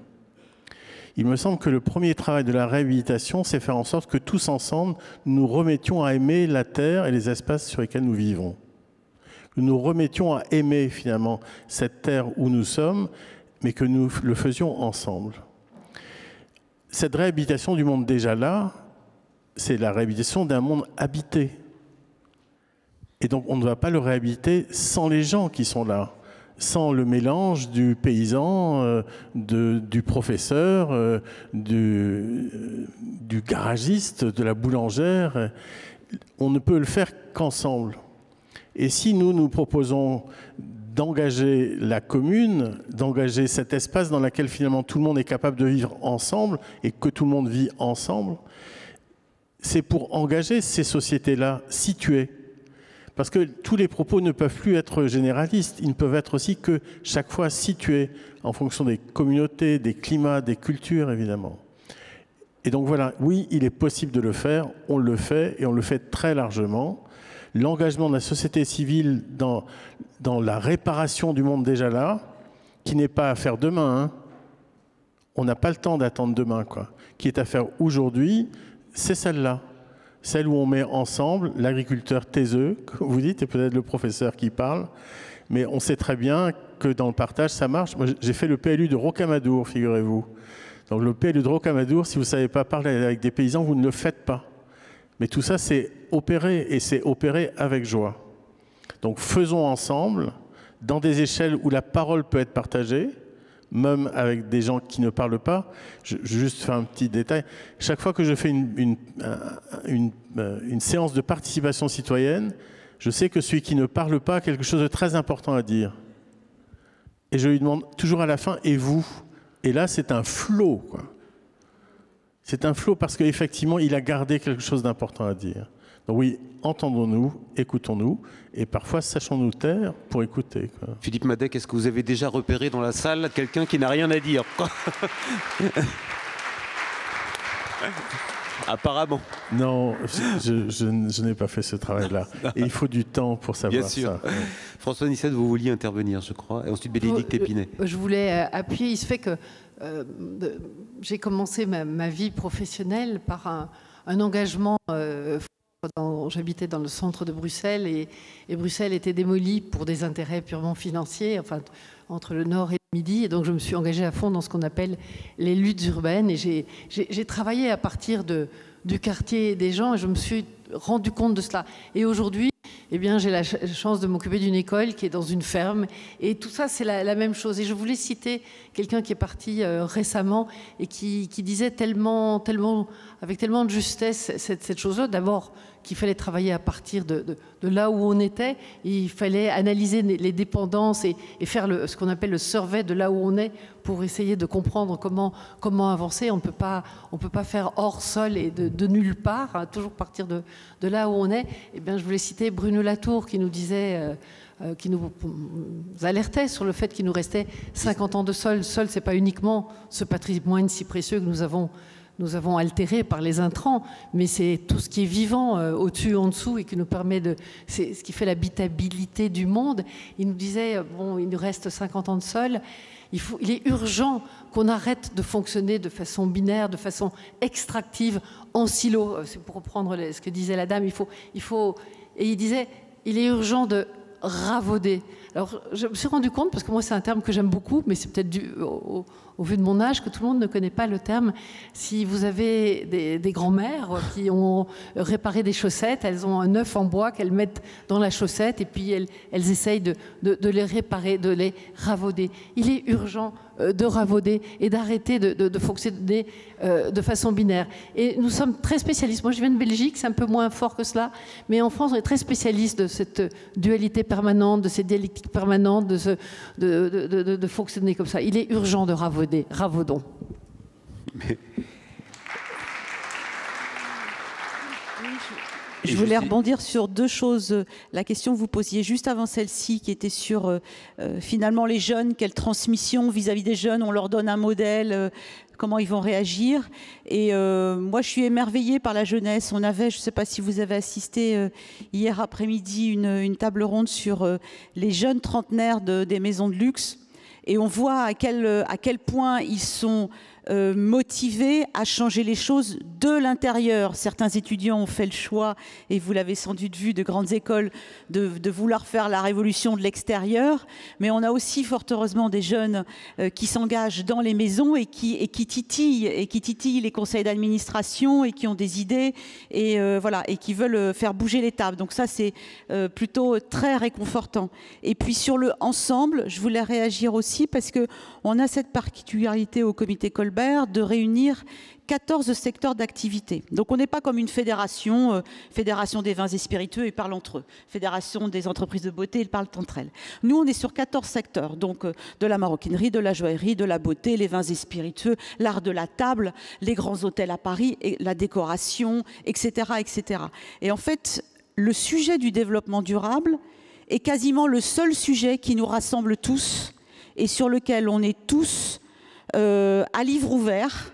Il me semble que le premier travail de la réhabilitation, c'est faire en sorte que tous ensemble, nous remettions à aimer la Terre et les espaces sur lesquels nous vivons. Que nous remettions à aimer finalement cette Terre où nous sommes, mais que nous le faisions ensemble. Cette réhabilitation du monde déjà là, c'est la réhabilitation d'un monde habité. Et donc on ne va pas le réhabiliter sans les gens qui sont là. Sans le mélange du paysan, du professeur, du garagiste, de la boulangère. On ne peut le faire qu'ensemble. Et si nous proposons d'engager la commune, d'engager cet espace dans lequel finalement tout le monde est capable de vivre ensemble et que tout le monde vit ensemble, c'est pour engager ces sociétés-là situées. Parce que tous les propos ne peuvent plus être généralistes, ils ne peuvent être aussi que chaque fois situés en fonction des communautés, des climats, des cultures évidemment. Et donc voilà, oui, il est possible de le faire, on le fait et on le fait très largement. L'engagement de la société civile dans la réparation du monde déjà là, qui n'est pas à faire demain, hein. On n'a pas le temps d'attendre demain, quoi. Qui est à faire aujourd'hui, c'est celle-là. Celle où on met ensemble l'agriculteur taiseux, comme vous dites, et peut-être le professeur qui parle, mais on sait très bien que dans le partage, ça marche. Moi, j'ai fait le PLU de Rocamadour, figurez-vous. Donc le PLU de Rocamadour, si vous ne savez pas parler avec des paysans, vous ne le faites pas. Mais tout ça, c'est opéré, et c'est opéré avec joie. Donc faisons ensemble, dans des échelles où la parole peut être partagée, même avec des gens qui ne parlent pas. Je juste faire un petit détail. Chaque fois que je fais une séance de participation citoyenne, je sais que celui qui ne parle pas a quelque chose de très important à dire. Et je lui demande toujours à la fin, et vous? Et là, c'est un flot, quoi. C'est un flot parce qu'effectivement, il a gardé quelque chose d'important à dire. Donc oui, entendons-nous, écoutons-nous, et parfois sachons-nous taire pour écouter, quoi. Philippe Madec, est-ce que vous avez déjà repéré dans la salle quelqu'un qui n'a rien à dire? Apparemment. Non, je n'ai pas fait ce travail-là. Et il faut du temps pour savoir. Bien sûr. Ça. François Nicette, vous vouliez intervenir, je crois, et ensuite Bénédicte Épinay. Je voulais appuyer. Il se fait que j'ai commencé ma vie professionnelle par un engagement. J'habitais dans le centre de Bruxelles et Bruxelles était démolie pour des intérêts purement financiers, enfin entre le nord et le midi. Et donc je me suis engagée à fond dans ce qu'on appelle les luttes urbaines. Et j'ai travaillé à partir du quartier des gens et je me suis rendu compte de cela. Et aujourd'hui, eh bien, j'ai la chance de m'occuper d'une école qui est dans une ferme. Et tout ça, c'est la même chose. Et je voulais citer quelqu'un qui est parti récemment et qui disait avec tellement de justesse cette chose-là. D'abord, qu'il fallait travailler à partir de là où on était. Il fallait analyser les dépendances et faire ce qu'on appelle le survey de là où on est pour essayer de comprendre comment avancer. On ne peut pas faire hors sol et de nulle part, hein, toujours partir de là où on est. Eh bien, je voulais citer Bruno Latour qui nous disait... qui nous alertait sur le fait qu'il nous restait 50 ans de sol. Sol, ce n'est pas uniquement ce patrimoine si précieux que nous avons altéré par les intrants, mais c'est tout ce qui est vivant au-dessus, en dessous, et qui nous permet c'est ce qui fait l'habitabilité du monde. Il nous disait, bon, il nous reste 50 ans de sol, il est urgent qu'on arrête de fonctionner de façon binaire, de façon extractive, en silo. C'est pour reprendre ce que disait la dame, et il disait, il est urgent de ravauder. Alors, je me suis rendu compte, parce que moi, c'est un terme que j'aime beaucoup, mais c'est peut-être dû au vu de mon âge, que tout le monde ne connaît pas le terme. Si vous avez des grands-mères qui ont réparé des chaussettes, elles ont un œuf en bois qu'elles mettent dans la chaussette, et puis elles essayent de les réparer, de les ravauder. Il est urgent de ravauder et d'arrêter de fonctionner de façon binaire. Et nous sommes très spécialistes. Moi, je viens de Belgique, c'est un peu moins fort que cela, mais en France, on est très spécialistes de cette dualité permanente, de ces dialectiques permanentes, de fonctionner comme ça. Il est urgent de ravauder. Ravaudons. Mais... Je voulais rebondir sur deux choses. La question que vous posiez juste avant celle-ci, qui était sur finalement les jeunes, quelle transmission vis-à-vis des jeunes, on leur donne un modèle, comment ils vont réagir. Et moi, je suis émerveillée par la jeunesse. On avait, je ne sais pas si vous avez assisté hier après-midi, une table ronde sur les jeunes trentenaires des maisons de luxe. Et on voit à quel point ils sont motivés à changer les choses de l'intérieur. Certains étudiants ont fait le choix, et vous l'avez sans doute vu, de grandes écoles, de vouloir faire la révolution de l'extérieur. Mais on a aussi, fort heureusement, des jeunes qui s'engagent dans les maisons et qui titillent les conseils d'administration et qui ont des idées et, voilà, et qui veulent faire bouger les tables. Donc ça, c'est plutôt très réconfortant. Et puis sur le ensemble, je voulais réagir aussi parce qu'on a cette particularité au comité Colbert de réunir 14 secteurs d'activité. Donc on n'est pas comme une fédération, fédération des vins et spiritueux, ils parlent entre eux. Fédération des entreprises de beauté, ils parlent entre elles. Nous, on est sur 14 secteurs, donc de la maroquinerie, de la joaillerie, de la beauté, les vins et spiritueux, l'art de la table, les grands hôtels à Paris, et la décoration, etc., etc. Et en fait, le sujet du développement durable est quasiment le seul sujet qui nous rassemble tous et sur lequel on est tous à livre ouvert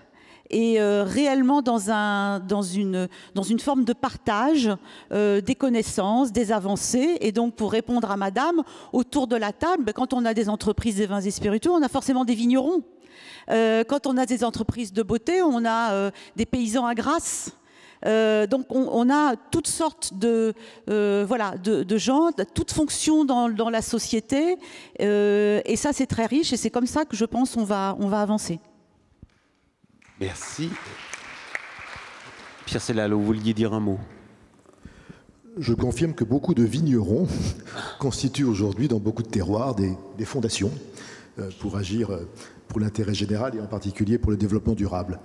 et réellement dans une forme de partage des connaissances, des avancées. Et donc, pour répondre à madame, autour de la table, quand on a des entreprises des vins et spiritueux, on a forcément des vignerons. Quand on a des entreprises de beauté, on a des paysans à Grasse. Donc on a toutes sortes de gens, toutes fonctions dans la société, et ça c'est très riche et c'est comme ça que je pense on va avancer. Merci. Pierre Sellal, vous vouliez dire un mot? Je confirme que beaucoup de vignerons constituent aujourd'hui dans beaucoup de terroirs des fondations pour agir pour l'intérêt général et en particulier pour le développement durable.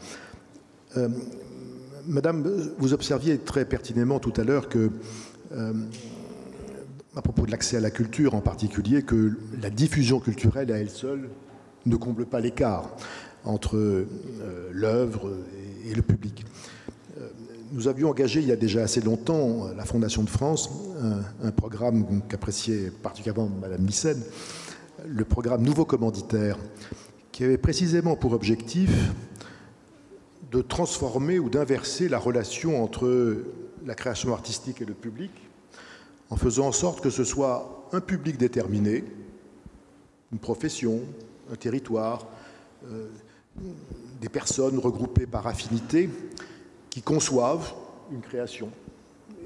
Madame, vous observiez très pertinemment tout à l'heure que, à propos de l'accès à la culture en particulier, que la diffusion culturelle à elle seule ne comble pas l'écart entre l'œuvre et le public. Nous avions engagé il y a déjà assez longtemps, la Fondation de France, un programme qu'appréciait particulièrement Madame Nyssen, le programme Nouveau Commanditaire, qui avait précisément pour objectif de transformer ou d'inverser la relation entre la création artistique et le public, en faisant en sorte que ce soit un public déterminé, une profession, un territoire, des personnes regroupées par affinité, qui conçoivent une création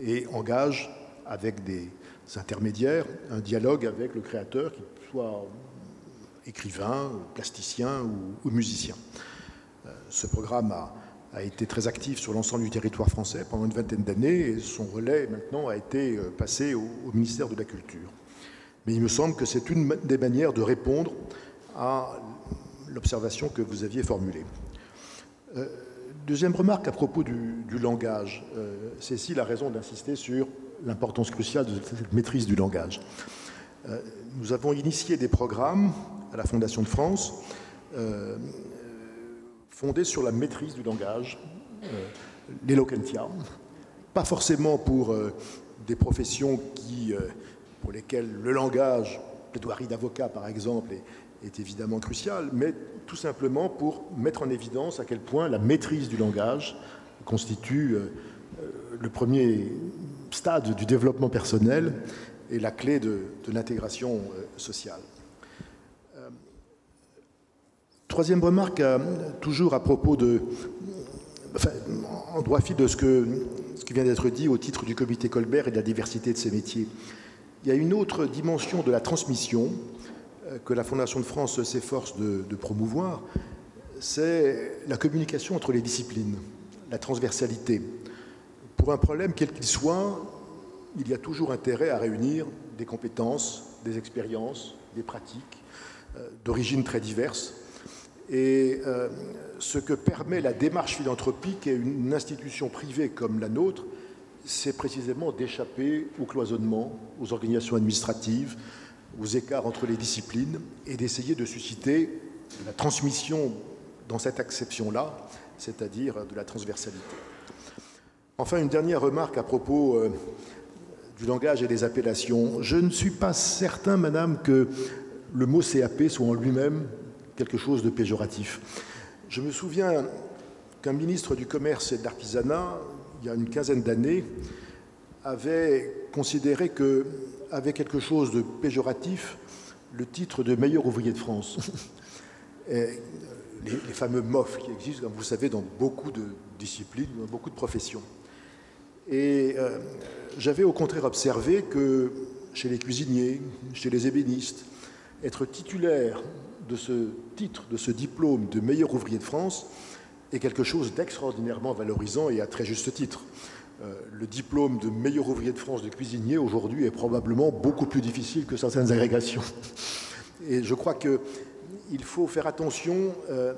et engagent avec des intermédiaires un dialogue avec le créateur, qu'il soit écrivain, plasticien ou musicien. Ce programme a été très actif sur l'ensemble du territoire français pendant une vingtaine d'années et son relais maintenant a été passé au ministère de la Culture. Mais il me semble que c'est une des manières de répondre à l'observation que vous aviez formulée. Deuxième remarque à propos du langage. Cécile a raison d'insister sur l'importance cruciale de cette maîtrise du langage. Nous avons initié des programmes à la Fondation de France fondés sur la maîtrise du langage, l'éloquentia, pas forcément pour des professions pour lesquelles le langage, plaidoirie d'avocat par exemple, est évidemment crucial, mais tout simplement pour mettre en évidence à quel point la maîtrise du langage constitue le premier stade du développement personnel et la clé de l'intégration sociale. Troisième remarque, toujours à propos en droit fil de ce qui vient d'être dit au titre du comité Colbert et de la diversité de ses métiers. Il y a une autre dimension de la transmission que la Fondation de France s'efforce de promouvoir, c'est la communication entre les disciplines, la transversalité. Pour un problème quel qu'il soit, il y a toujours intérêt à réunir des compétences, des expériences, des pratiques d'origines très diverses. Et ce que permet la démarche philanthropique et une institution privée comme la nôtre, c'est précisément d'échapper au cloisonnement, aux organisations administratives, aux écarts entre les disciplines et d'essayer de susciter la transmission dans cette acception-là, c'est-à-dire de la transversalité. Enfin, une dernière remarque à propos du langage et des appellations. Je ne suis pas certain, madame, que le mot CAP soit en lui-même quelque chose de péjoratif. Je me souviens qu'un ministre du Commerce et de l'Artisanat, il y a une quinzaine d'années, avait considéré qu'avait quelque chose de péjoratif le titre de meilleur ouvrier de France. Les fameux MOF qui existent, comme vous le savez, dans beaucoup de disciplines, dans beaucoup de professions. Et j'avais au contraire observé que chez les cuisiniers, chez les ébénistes, être titulaire de ce titre, de ce diplôme de meilleur ouvrier de France est quelque chose d'extraordinairement valorisant et à très juste titre. Le diplôme de meilleur ouvrier de France de cuisinier aujourd'hui est probablement beaucoup plus difficile que certaines agrégations. Et je crois qu'il faut faire attention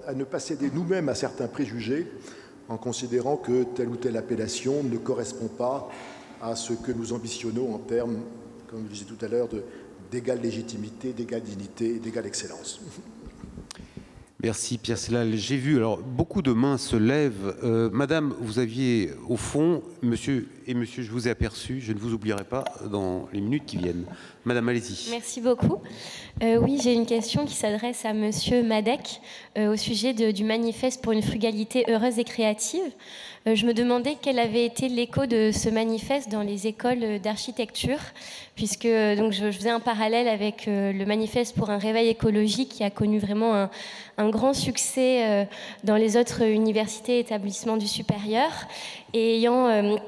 à ne pas céder nous-mêmes à certains préjugés en considérant que telle ou telle appellation ne correspond pas à ce que nous ambitionnons en termes, comme je disais tout à l'heure, d'égale légitimité, d'égale dignité et d'égale excellence. Merci Pierre Sellal. J'ai vu, alors beaucoup de mains se lèvent. Madame, vous aviez au fond, monsieur, je vous ai aperçu, je ne vous oublierai pas dans les minutes qui viennent. Madame, allez-y. Merci beaucoup. Oui, j'ai une question qui s'adresse à monsieur Madec au sujet du manifeste pour une frugalité heureuse et créative. Je me demandais quel avait été l'écho de ce manifeste dans les écoles d'architecture, puisque donc, je faisais un parallèle avec le manifeste pour un réveil écologique qui a connu vraiment un grand succès dans les autres universités et établissements du supérieur. Et ayant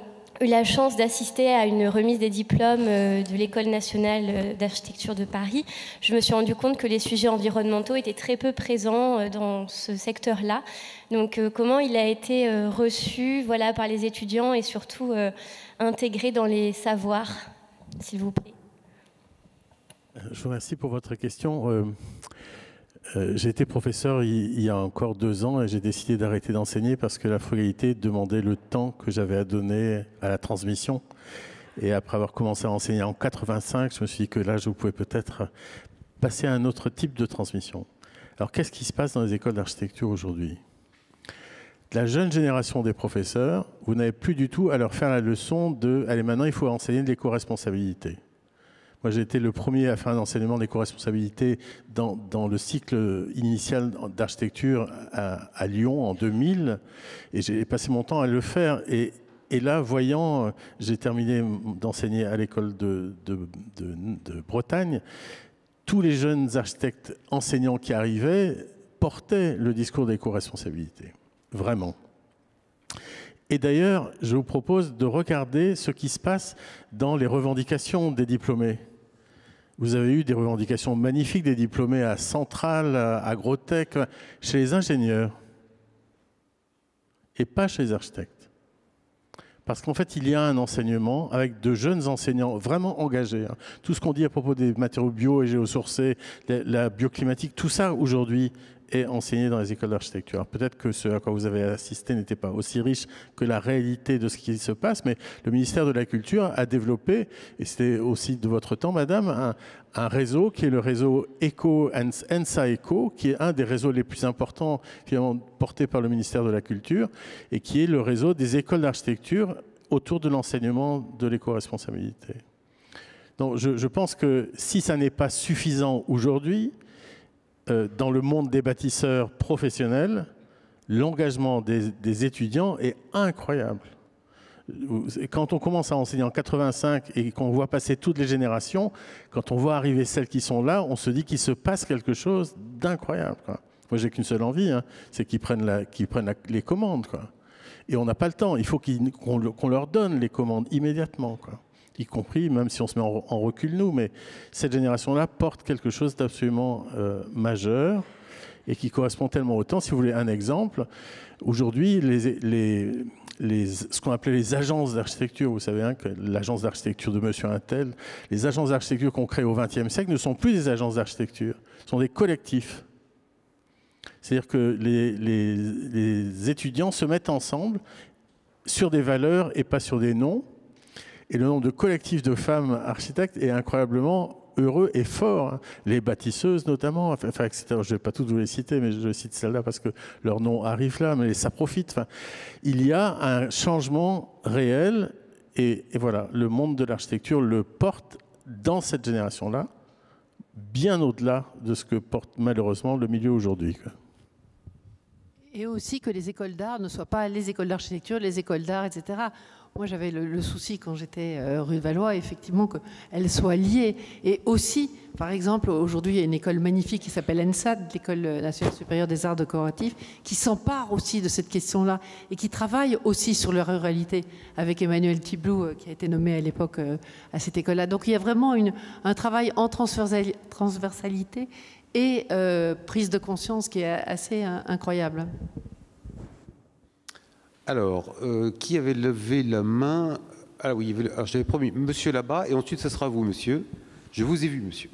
eu la chance d'assister à une remise des diplômes de l'École nationale d'architecture de Paris, je me suis rendu compte que les sujets environnementaux étaient très peu présents dans ce secteur-là. Donc comment il a été reçu par les étudiants et surtout intégré dans les savoirs, s'il vous plaît? Je vous remercie pour votre question. J'ai été professeur il y a encore 2 ans et j'ai décidé d'arrêter d'enseigner parce que la frugalité demandait le temps que j'avais à donner à la transmission. Et après avoir commencé à enseigner en 85, je me suis dit que là, je pouvais peut-être passer à un autre type de transmission. Alors, qu'est-ce qui se passe dans les écoles d'architecture aujourd'hui? La jeune génération des professeurs, vous n'avez plus du tout à leur faire la leçon de « allez, maintenant, il faut enseigner de l'éco-responsabilité ». Moi, j'ai été le premier à faire un enseignement d'éco-responsabilité dans le cycle initial d'architecture à Lyon en 2000. Et j'ai passé mon temps à le faire. Et là, voyant, j'ai terminé d'enseigner à l'école de Bretagne. Tous les jeunes architectes enseignants qui arrivaient portaient le discours d'éco-responsabilité. Vraiment. Et d'ailleurs, je vous propose de regarder ce qui se passe dans les revendications des diplômés. Vous avez eu des revendications magnifiques des diplômés à Centrale, à Agrotech, chez les ingénieurs et pas chez les architectes. Parce qu'en fait, il y a un enseignement avec de jeunes enseignants vraiment engagés. Tout ce qu'on dit à propos des matériaux bio et géosourcés, la bioclimatique, tout ça aujourd'hui est enseigné dans les écoles d'architecture. Peut-être que ce à quoi vous avez assisté n'était pas aussi riche que la réalité de ce qui se passe, mais le ministère de la Culture a développé, et c'était aussi de votre temps, madame, un réseau qui est le réseau ECO, ENSA ECO, qui est un des réseaux les plus importants finalement portés par le ministère de la Culture, et qui est le réseau des écoles d'architecture autour de l'enseignement de l'éco-responsabilité. Donc je pense que si ça n'est pas suffisant aujourd'hui, dans le monde des bâtisseurs professionnels, l'engagement des étudiants est incroyable. Quand on commence à enseigner en 85 et qu'on voit passer toutes les générations, quand on voit arriver celles qui sont là, on se dit qu'il se passe quelque chose d'incroyable. Moi, j'ai qu'une seule envie, c'est qu'ils prennent les commandes. Et on n'a pas le temps. Il faut qu'on leur donne les commandes immédiatement, y compris, même si on se met en recul nous, mais cette génération-là porte quelque chose d'absolument majeur et qui correspond tellement au temps. Si vous voulez un exemple, aujourd'hui, ce qu'on appelait les agences d'architecture, vous savez, que l'agence d'architecture de monsieur Untel, les agences d'architecture qu'on crée au XXe siècle ne sont plus des agences d'architecture, ce sont des collectifs. C'est-à-dire que les étudiants se mettent ensemble sur des valeurs et pas sur des noms, Et le nombre de collectifs de femmes architectes est incroyablement heureux et fort. Les bâtisseuses notamment, enfin, etc. Je ne vais pas toutes vous les citer, mais je cite celles-là parce que leur nom arrive là, mais ça profite. Enfin, il y a un changement réel et voilà, le monde de l'architecture le porte dans cette génération-là, bien au-delà de ce que porte malheureusement le milieu aujourd'hui. Et aussi que les écoles d'art ne soient pas les écoles d'architecture, les écoles d'art, etc. Moi, j'avais le souci quand j'étais rue de Valois, effectivement, qu'elles soient liées. Et aussi, par exemple, aujourd'hui, il y a une école magnifique qui s'appelle ENSAD, l'École nationale supérieure des arts décoratifs, qui s'empare aussi de cette question-là et qui travaille aussi sur la ruralité avec Emmanuel Tiblou, qui a été nommé à l'époque à cette école-là. Donc, il y a vraiment un travail en transversalité et prise de conscience qui est assez incroyable. Alors, qui avait levé la main? Ah oui, alors j'avais promis, monsieur là-bas, et ensuite ce sera vous, monsieur. Je vous ai vu, monsieur.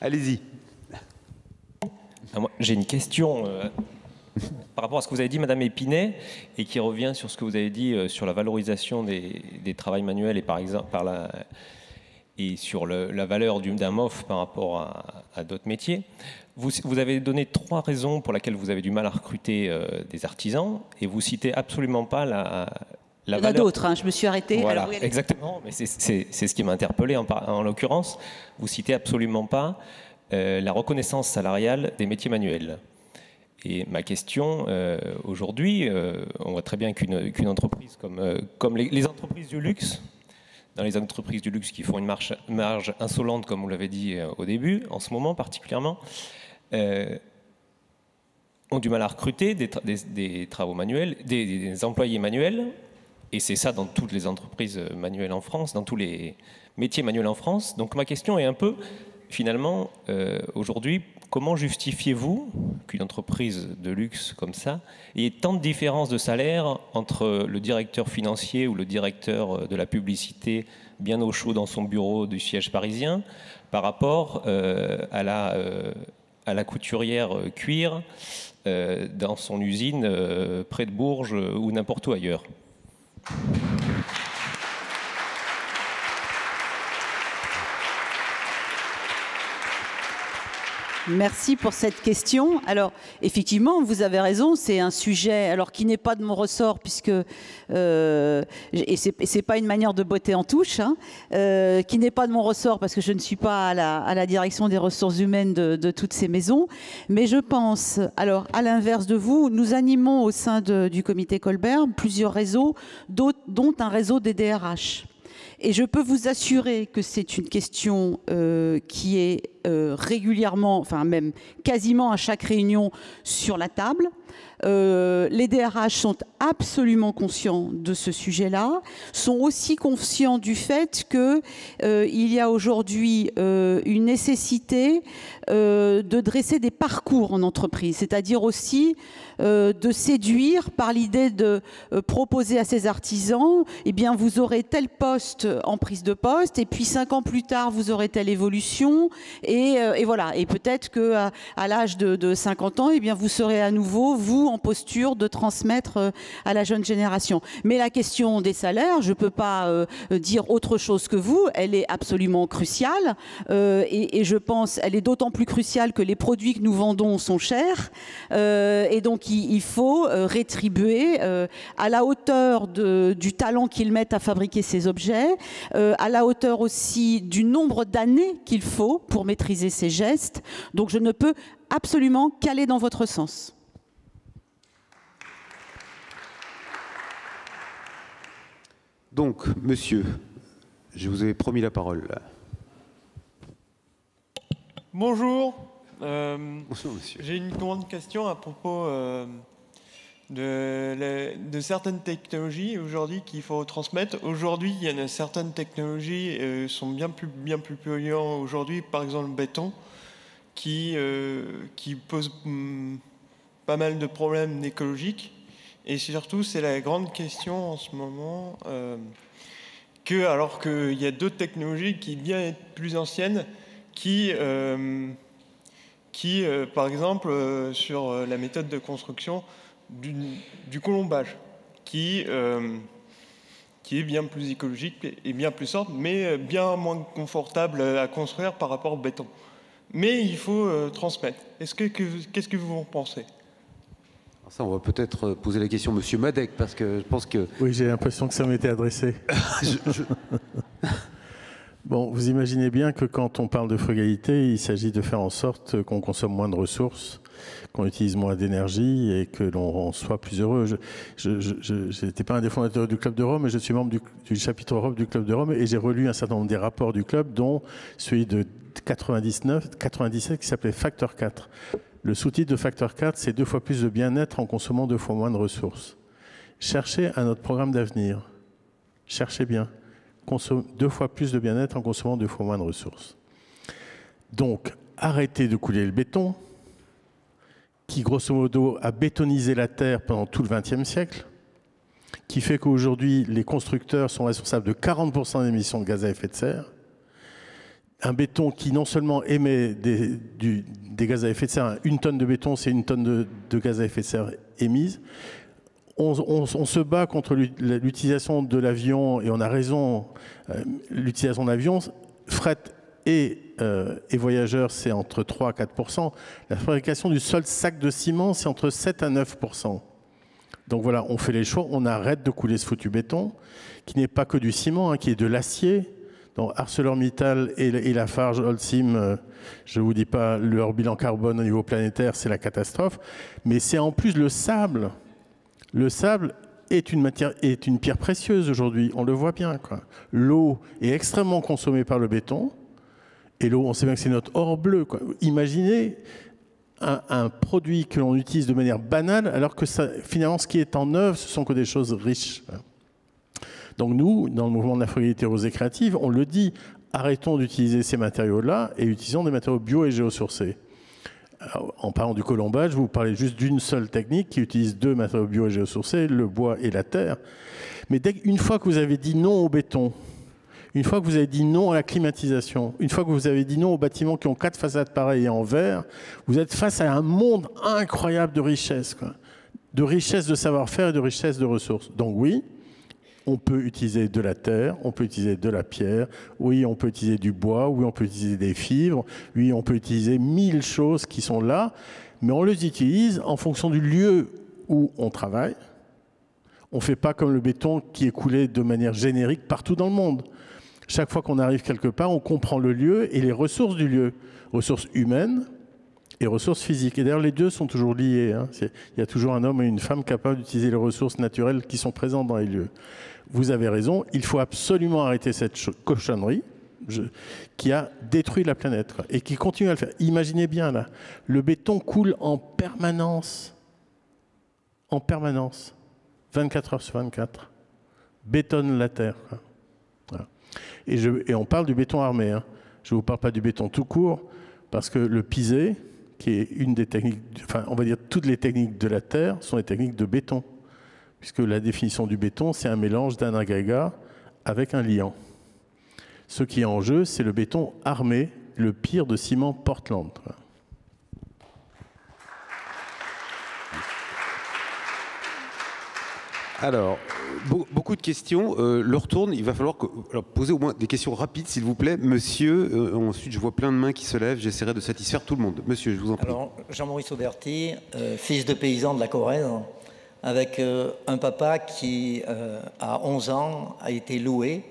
Allez-y. J'ai une question par rapport à ce que vous avez dit, Madame Épinay, et qui revient sur ce que vous avez dit sur la valorisation des travaux manuels et par exemple et sur la valeur d'un MOF par rapport à d'autres métiers. Vous avez donné 3 raisons pour lesquelles vous avez du mal à recruter des artisans, et vous citez absolument pas la valeur. Il y en a d'autres, hein, je me suis arrêtée. Voilà, alors, oui, exactement, mais c'est ce qui m'a interpellé en l'occurrence. Vous citez absolument pas la reconnaissance salariale des métiers manuels. Et ma question, aujourd'hui, on voit très bien qu'une entreprise comme les entreprises du luxe, dans les entreprises du luxe qui font une marge insolente, comme vous l'avez dit au début, en ce moment particulièrement, ont du mal à recruter des travaux manuels, des employés manuels, et c'est ça dans toutes les entreprises manuelles en France, dans tous les métiers manuels en France. Donc ma question est un peu, finalement, aujourd'hui, comment justifiez-vous qu'une entreprise de luxe comme ça ait tant de différences de salaire entre le directeur financier ou le directeur de la publicité bien au chaud dans son bureau du siège parisien par rapport à la couturière cuir dans son usine près de Bourges ou n'importe où ailleurs? Merci pour cette question. Alors, effectivement, vous avez raison, c'est un sujet alors qui n'est pas de mon ressort, puisque et c'est pas une manière de botter en touche, hein, qui n'est pas de mon ressort parce que je ne suis pas à la direction des ressources humaines de toutes ces maisons. Mais je pense, alors à l'inverse de vous, nous animons au sein du comité Colbert plusieurs réseaux, dont un réseau des DRH. Et je peux vous assurer que c'est une question qui est régulièrement, enfin même quasiment à chaque réunion sur la table. Les DRH sont absolument conscients de ce sujet-là, sont aussi conscients du fait qu'il y a aujourd'hui une nécessité de dresser des parcours en entreprise, c'est-à-dire aussi de séduire par l'idée de proposer à ces artisans, eh bien vous aurez tel poste en prise de poste, et puis 5 ans plus tard vous aurez telle évolution, et voilà. Et peut-être qu'à l'âge de 50 ans, eh bien vous serez à nouveau, vous, en posture de transmettre à la jeune génération. Mais la question des salaires, je ne peux pas dire autre chose que vous, elle est absolument cruciale, et je pense elle est d'autant plus cruciale que les produits que nous vendons sont chers, et donc il faut rétribuer à la hauteur du talent qu'ils mettent à fabriquer ces objets, à la hauteur aussi du nombre d'années qu'il faut pour maîtriser ces gestes. Donc je ne peux absolument qu'aller dans votre sens. Donc, monsieur, je vous avais promis la parole. Bonjour. Bonjour, monsieur. J'ai une grande question à propos de certaines technologies aujourd'hui qu'il faut transmettre. Aujourd'hui, il y a certaines technologies sont bien plus polluantes aujourd'hui, par exemple le béton, qui pose pas mal de problèmes écologiques. Et surtout, c'est la grande question en ce moment, alors qu'il y a d'autres technologies qui bien plus anciennes, qui par exemple, sur la méthode de construction du colombage, qui qui est bien plus écologique et bien plus simple, mais bien moins confortable à construire par rapport au béton. Mais il faut transmettre. Qu'est-ce que vous en pensez? Ça, on va peut-être poser la question à M. Madec, parce que je pense que... Oui, j'ai l'impression que ça m'était adressé. Bon, vous imaginez bien que quand on parle de frugalité, il s'agit de faire en sorte qu'on consomme moins de ressources, qu'on utilise moins d'énergie et que l'on soit plus heureux. Je n'étais pas un des fondateurs du Club de Rome, mais je suis membre du chapitre Europe du Club de Rome et j'ai relu un certain nombre des rapports du club, dont celui de 97 qui s'appelait Facteur 4. Le sous-titre de Facteur 4, c'est 2 fois plus de bien-être en consommant 2 fois moins de ressources. Cherchez à notre programme d'avenir. Cherchez bien. 2 fois plus de bien-être en consommant 2 fois moins de ressources. Donc, arrêtez de couler le béton, qui grosso modo a bétonisé la Terre pendant tout le XXe siècle, qui fait qu'aujourd'hui, les constructeurs sont responsables de 40% des émissions de gaz à effet de serre. Un béton qui non seulement émet des gaz à effet de serre, 1 tonne de béton, c'est 1 tonne de gaz à effet de serre émise. On se bat contre l'utilisation de l'avion, et on a raison, l'utilisation de l'avion, fret et voyageurs, c'est entre 3 à 4%. La fabrication du seul sac de ciment, c'est entre 7 à 9%. Donc voilà, on fait les choix, on arrête de couler ce foutu béton, qui n'est pas que du ciment, hein, qui est de l'acier. Donc ArcelorMittal et Lafarge, Holcim, je ne vous dis pas leur bilan carbone au niveau planétaire, c'est la catastrophe. Mais c'est en plus le sable. Le sable est une pierre précieuse aujourd'hui, on le voit bien, quoi. L'eau est extrêmement consommée par le béton, et l'eau, on sait bien que c'est notre or bleu, quoi. Imaginez un produit que l'on utilise de manière banale, alors que finalement, ce qui est en œuvre, ce sont que des choses riches. Donc nous, dans le mouvement de la frugalité rose et créative, on le dit, arrêtons d'utiliser ces matériaux-là et utilisons des matériaux bio et géosourcés. En parlant du colombage, vous parlez juste d'une seule technique qui utilise 2 matériaux bio et géosourcés, le bois et la terre. Mais une fois que vous avez dit non au béton, une fois que vous avez dit non à la climatisation, une fois que vous avez dit non aux bâtiments qui ont 4 façades pareilles et en verre, vous êtes face à un monde incroyable de richesse, quoi. De richesse de savoir-faire et de richesse de ressources. Donc oui, on peut utiliser de la terre, on peut utiliser de la pierre, oui, on peut utiliser du bois, oui, on peut utiliser des fibres, oui, on peut utiliser 1000 choses qui sont là, mais on les utilise en fonction du lieu où on travaille. On ne fait pas comme le béton qui est coulé de manière générique partout dans le monde. Chaque fois qu'on arrive quelque part, on comprend le lieu et les ressources du lieu, ressources humaines et ressources physiques. Et d'ailleurs, les deux sont toujours liés, hein. Il y a toujours un homme et une femme capables d'utiliser les ressources naturelles qui sont présentes dans les lieux. Vous avez raison, il faut absolument arrêter cette cochonnerie qui a détruit la planète, quoi, et qui continue à le faire. Imaginez bien, là, le béton coule en permanence. En permanence. 24 heures sur 24. Bétonne la Terre, quoi. Voilà. Et on parle du béton armé, hein. Je ne vous parle pas du béton tout court, parce que le pisé, qui est une des techniques, enfin, on va dire toutes les techniques de la Terre sont des techniques de béton. Puisque la définition du béton, c'est un mélange d'un agrégat avec un liant. Ce qui est en jeu, c'est le béton armé, le pire de ciment Portland. Alors, beaucoup de questions. L'heure tourne, il va falloir poser au moins des questions rapides, s'il vous plaît. Monsieur, ensuite je vois plein de mains qui se lèvent, j'essaierai de satisfaire tout le monde. Monsieur, je vous en prie. Alors, Jean-Maurice Auberti, fils de paysan de la Corrèze, avec un papa qui, à 11 ans, a été loué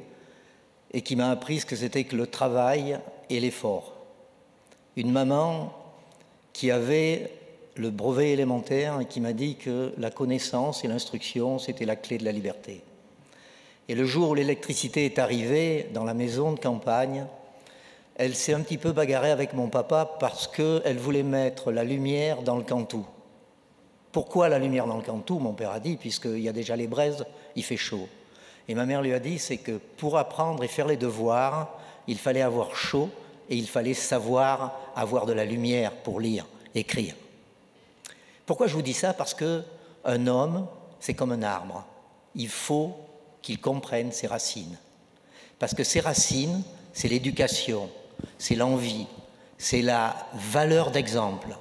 et qui m'a appris ce que c'était que le travail et l'effort. Une maman qui avait le brevet élémentaire et qui m'a dit que la connaissance et l'instruction, c'était la clé de la liberté. Et le jour où l'électricité est arrivée dans la maison de campagne, elle s'est un petit peu bagarrée avec mon papa parce qu'elle voulait mettre la lumière dans le cantou. Pourquoi la lumière dans le cantou? Mon père a dit, puisqu'il y a déjà les braises, il fait chaud. Et ma mère lui a dit, c'est que pour apprendre et faire les devoirs, il fallait avoir chaud et il fallait savoir avoir de la lumière pour lire, écrire. Pourquoi je vous dis ça? Parce qu'un homme, c'est comme un arbre. Il faut qu'il comprenne ses racines. Parce que ses racines, c'est l'éducation, c'est l'envie, c'est la valeur d'exemple.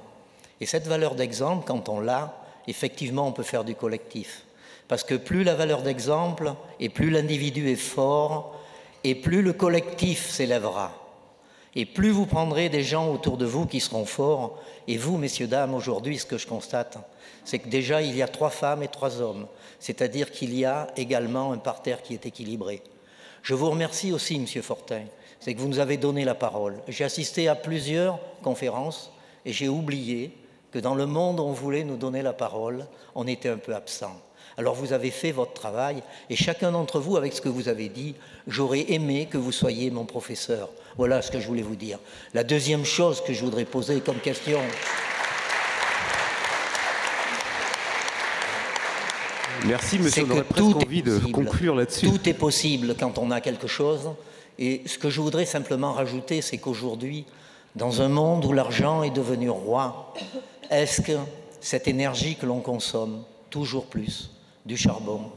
Et cette valeur d'exemple, quand on l'a, effectivement, on peut faire du collectif. Parce que plus la valeur d'exemple et plus l'individu est fort, et plus le collectif s'élèvera. Et plus vous prendrez des gens autour de vous qui seront forts. Et vous, messieurs, dames, aujourd'hui, ce que je constate, c'est que déjà, il y a 3 femmes et 3 hommes. C'est-à-dire qu'il y a également un parterre qui est équilibré. Je vous remercie aussi, monsieur Fortin, c'est que vous nous avez donné la parole. J'ai assisté à plusieurs conférences et j'ai oublié que dans le monde où on voulait nous donner la parole, on était un peu absent. Alors vous avez fait votre travail et chacun d'entre vous, avec ce que vous avez dit, j'aurais aimé que vous soyez mon professeur. Voilà ce que je voulais vous dire. La deuxième chose que je voudrais poser comme question... Merci, monsieur. On aurait presque envie de conclure là-dessus. Tout est possible quand on a quelque chose. Et ce que je voudrais simplement rajouter, c'est qu'aujourd'hui, dans un monde où l'argent est devenu roi, est-ce que cette énergie que l'on consomme, toujours plus, du charbon,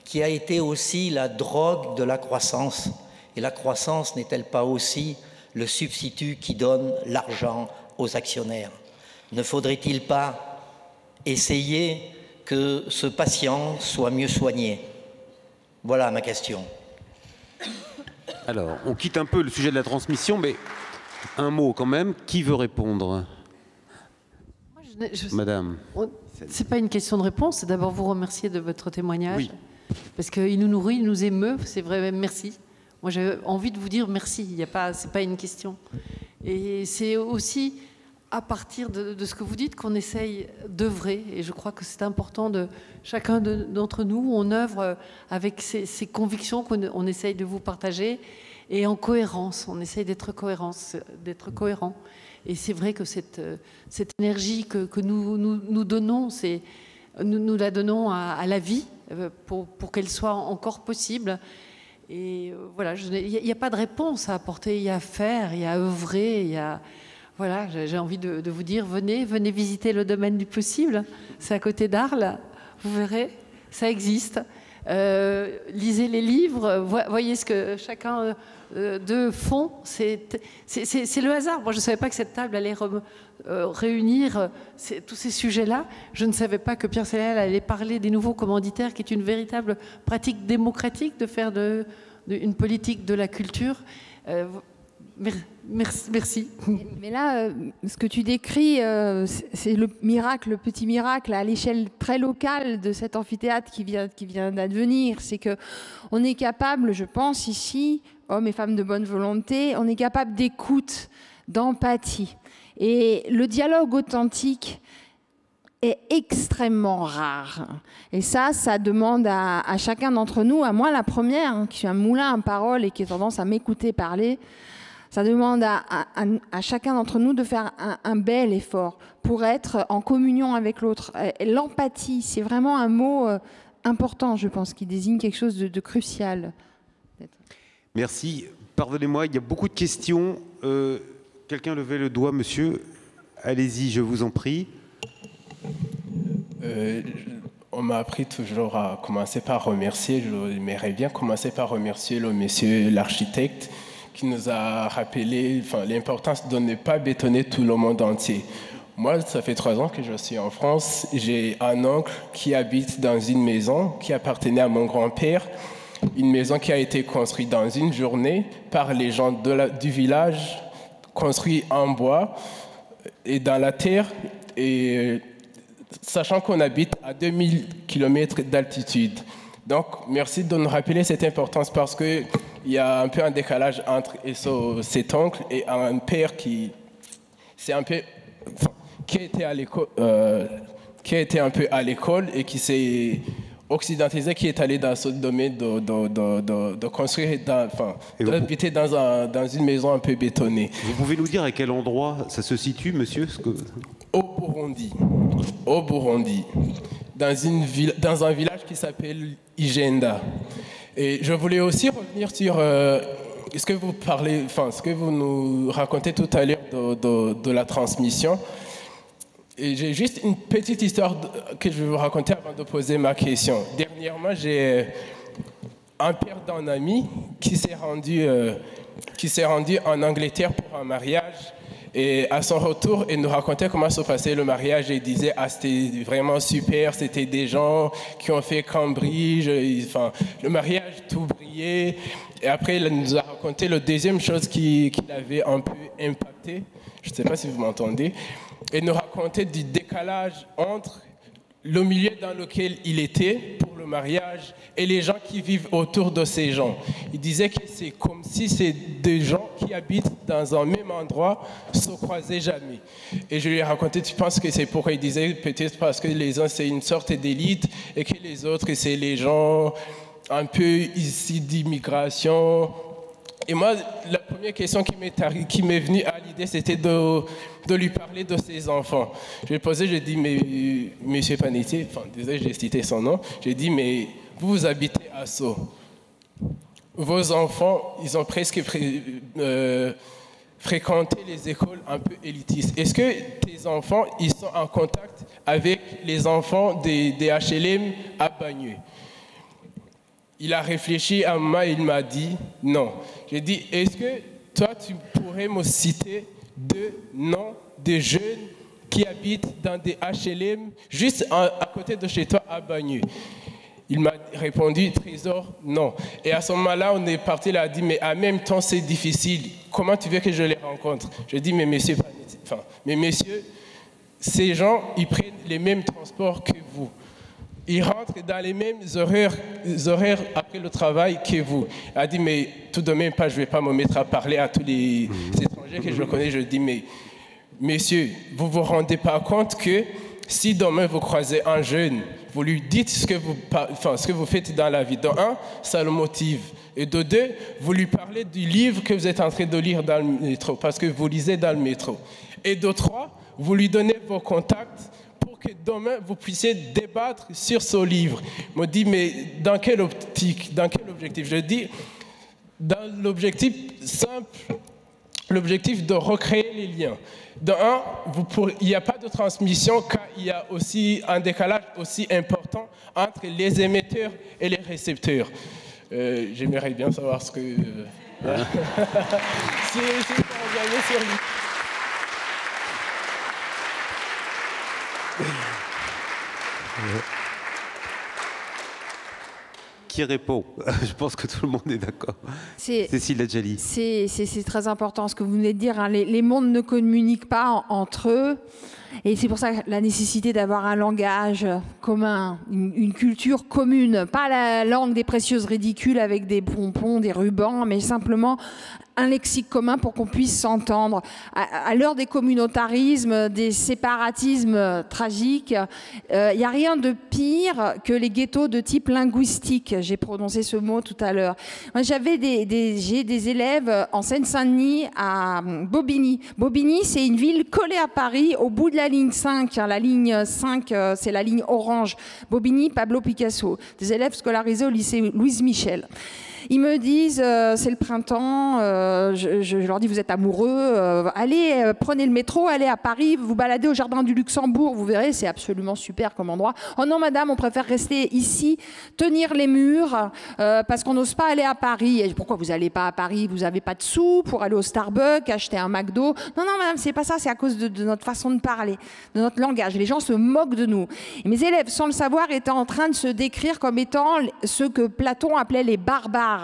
qui a été aussi la drogue de la croissance, et la croissance n'est-elle pas aussi le substitut qui donne l'argent aux actionnaires? Ne faudrait-il pas essayer que ce patient soit mieux soigné? Voilà ma question. Alors, on quitte un peu le sujet de la transmission, mais un mot quand même. Qui veut répondre? Madame. Ce n'est pas une question de réponse, c'est d'abord vous remercier de votre témoignage. Oui. Parce qu'il nous nourrit, il nous émeut, c'est vrai, merci. Moi, j'ai envie de vous dire merci, ce n'est pas une question. Et c'est aussi à partir de ce que vous dites qu'on essaye d'œuvrer. Et je crois que c'est important de chacun d'entre nous, on œuvre avec ces convictions qu'on essaye de vous partager et en cohérence. On essaye d'être cohérent. Et c'est vrai que cette énergie que nous donnons, nous la donnons à la vie pour qu'elle soit encore possible. Et voilà, il n'y a pas de réponse à apporter, il y a à faire, il y a à œuvrer, il y a... Voilà, j'ai envie de vous dire, venez visiter le domaine du possible. C'est à côté d'Arles, vous verrez, ça existe. Lisez les livres, voyez ce que chacun d'eux font. C'est le hasard. Moi, je ne savais pas que cette table allait réunir tous ces sujets-là. Je ne savais pas que Pierre Célial allait parler des nouveaux commanditaires, qui est une véritable pratique démocratique de faire une politique de la culture. Merci. Mais là, ce que tu décris, c'est le miracle, le petit miracle à l'échelle très locale de cet amphithéâtre qui vient d'advenir. C'est qu'on est capable, je pense ici, hommes et femmes de bonne volonté, on est capable d'écoute, d'empathie. Et le dialogue authentique est extrêmement rare. Et ça demande à chacun d'entre nous, à moi la première, qui suis un moulin à parole et qui ai tendance à m'écouter parler, ça demande à chacun d'entre nous de faire un bel effort pour être en communion avec l'autre. L'empathie, c'est vraiment un mot important, je pense, qui désigne quelque chose de crucial. Merci. Pardonnez-moi, il y a beaucoup de questions. Quelqu'un levait le doigt, monsieur. Allez-y, je vous en prie. On m'a appris toujours à commencer par remercier. J'aimerais bien commencer par remercier le monsieur l'architecte qui nous a rappelé l'importance de ne pas bétonner tout le monde entier. Moi, ça fait 3 ans que je suis en France. J'ai un oncle qui habite dans une maison qui appartenait à mon grand-père, une maison qui a été construite dans une journée par les gens du village, construite en bois et dans la terre, et sachant qu'on habite à 2000 km d'altitude. Donc, merci de nous rappeler cette importance parce qu'il y a un peu un décalage entre cet oncle et un père qui a été à l'école, qui a été un peu à l'école et qui s'est occidentalisé, qui est allé dans ce domaine de construire, d'habiter dans une maison un peu bétonnée. Vous pouvez nous dire à quel endroit ça se situe, monsieur? Au Burundi, dans un village qui s'appelle Igenda. Et je voulais aussi revenir sur ce que vous nous racontez tout à l'heure de la transmission. Et j'ai juste une petite histoire que je vais vous raconter avant de poser ma question. Dernièrement, j'ai un père d'un ami qui s'est rendu en Angleterre pour un mariage. Et à son retour, il nous racontait comment se passait le mariage et il disait « Ah, c'était vraiment super, c'était des gens qui ont fait Cambridge, enfin, le mariage, tout brillait. » Et après, il nous a raconté la deuxième chose qui l'avait un peu impacté. Je ne sais pas si vous m'entendez. Il nous racontait du décalage entre le milieu dans lequel il était pour le mariage et les gens qui vivent autour de ces gens. Il disait que c'est comme si c'est des gens qui habitent dans un même endroit se croisaient jamais. Et je lui ai raconté, tu penses que c'est pourquoi il disait peut-être parce que les uns c'est une sorte d'élite et que les autres c'est les gens un peu ici d'immigration. Et moi, la première question qui m'est venue à l'idée, c'était de lui parler de ses enfants. Je lui ai posé, j'ai dit, mais Monsieur Panetti, enfin, désolé, j'ai cité son nom, j'ai dit, mais vous habitez à Sceaux. Vos enfants, ils ont presque fréquenté les écoles un peu élitistes. Est-ce que tes enfants, ils sont en contact avec les enfants des HLM à Bagneux? Il a réfléchi à moi et il m'a dit non. J'ai dit, est-ce que toi, tu pourrais me citer 2 noms de jeunes qui habitent dans des HLM juste à côté de chez toi à Bagneux? Il m'a répondu, Trésor, non. Et à ce moment-là, on est parti, il a dit, mais en même temps, c'est difficile. Comment tu veux que je les rencontre? Je dis, mais messieurs, ces gens, ils prennent les mêmes transports que vous. Ils rentrent dans les mêmes horaires après le travail que vous. Il a dit, mais tout de même, je ne vais pas me mettre à parler à tous les étrangers que je connais. Je dis, mais messieurs, vous ne vous rendez pas compte que si demain vous croisez un jeune, vous lui dites ce que vous faites dans la vie. De 1, ça le motive. Et de 2, vous lui parlez du livre que vous êtes en train de lire dans le métro, parce que vous lisez dans le métro. Et de 3, vous lui donnez vos contacts pour que demain, vous puissiez débattre sur ce livre. Il me dit, mais dans quelle optique, dans quel objectif? Je dis, dans l'objectif simple, l'objectif de recréer les liens. De 1, il n'y a pas de transmission car il y a aussi un décalage aussi important entre les émetteurs et les récepteurs. J'aimerais bien savoir ce que... si vous revenez sur lui. Qui répond? Je pense que tout le monde est d'accord. Cécile Adjali. C'est très important ce que vous venez de dire. Hein. Les mondes ne communiquent pas entre eux. Et c'est pour ça la nécessité d'avoir un langage commun, une culture commune. Pas la langue des précieuses ridicules avec des pompons, des rubans, mais simplement un lexique commun pour qu'on puisse s'entendre. À l'heure des communautarismes, des séparatismes tragiques, il n'y a rien de pire que les ghettos de type linguistique. J'ai prononcé ce mot tout à l'heure. Moi, j'ai des élèves en Seine-Saint-Denis à Bobigny. Bobigny, c'est une ville collée à Paris, au bout de la ligne 5. La ligne 5, c'est la ligne orange. Bobigny, Pablo Picasso. Des élèves scolarisés au lycée Louise Michel. Ils me disent, c'est le printemps, je leur dis, vous êtes amoureux, allez, prenez le métro, allez à Paris, vous baladez au Jardin du Luxembourg, vous verrez, c'est absolument super comme endroit. Oh non, madame, on préfère rester ici, tenir les murs, parce qu'on n'ose pas aller à Paris. Et pourquoi vous n'allez pas à Paris? Vous n'avez pas de sous pour aller au Starbucks, acheter un McDo? Non, non, madame, c'est pas ça, c'est à cause de notre façon de parler, de notre langage. Les gens se moquent de nous. Et mes élèves, sans le savoir, étaient en train de se décrire comme étant ceux que Platon appelait les barbares,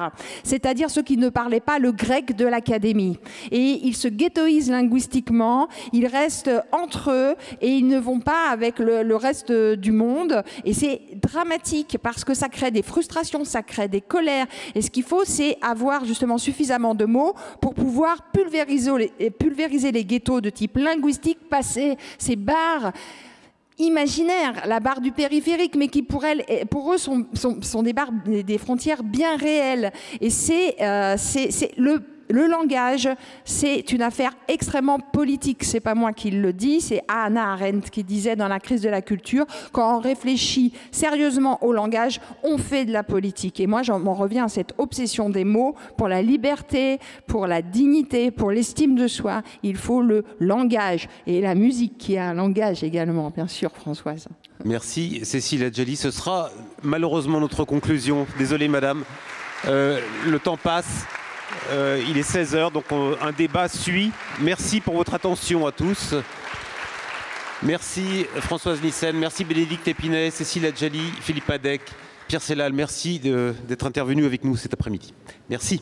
c'est-à-dire ceux qui ne parlaient pas le grec de l'académie. Et ils se ghettoisent linguistiquement, ils restent entre eux et ils ne vont pas avec le reste du monde. Et c'est dramatique parce que ça crée des frustrations, ça crée des colères. Et ce qu'il faut, c'est avoir justement suffisamment de mots pour pouvoir pulvériser les ghettos de type linguistique, passer ces barres imaginaires, la barre du périphérique, mais qui pour eux sont des barres, des frontières bien réelles. Et c'est le langage, c'est une affaire extrêmement politique. C'est pas moi qui le dis, c'est Hannah Arendt qui disait dans La crise de la culture, quand on réfléchit sérieusement au langage, on fait de la politique. Et moi, j'en reviens à cette obsession des mots. Pour la liberté, pour la dignité, pour l'estime de soi, il faut le langage. Et la musique qui a un langage également, bien sûr, Françoise. Merci, Cécile Adjali. Ce sera malheureusement notre conclusion. Désolée, madame. Le temps passe. Il est 16h, donc un débat suit. Merci pour votre attention à tous. Merci Françoise Nyssen, merci Bénédicte Épinay, Cécile Adjali, Philippe Madec, Pierre Sellal. Merci d'être intervenus avec nous cet après-midi. Merci.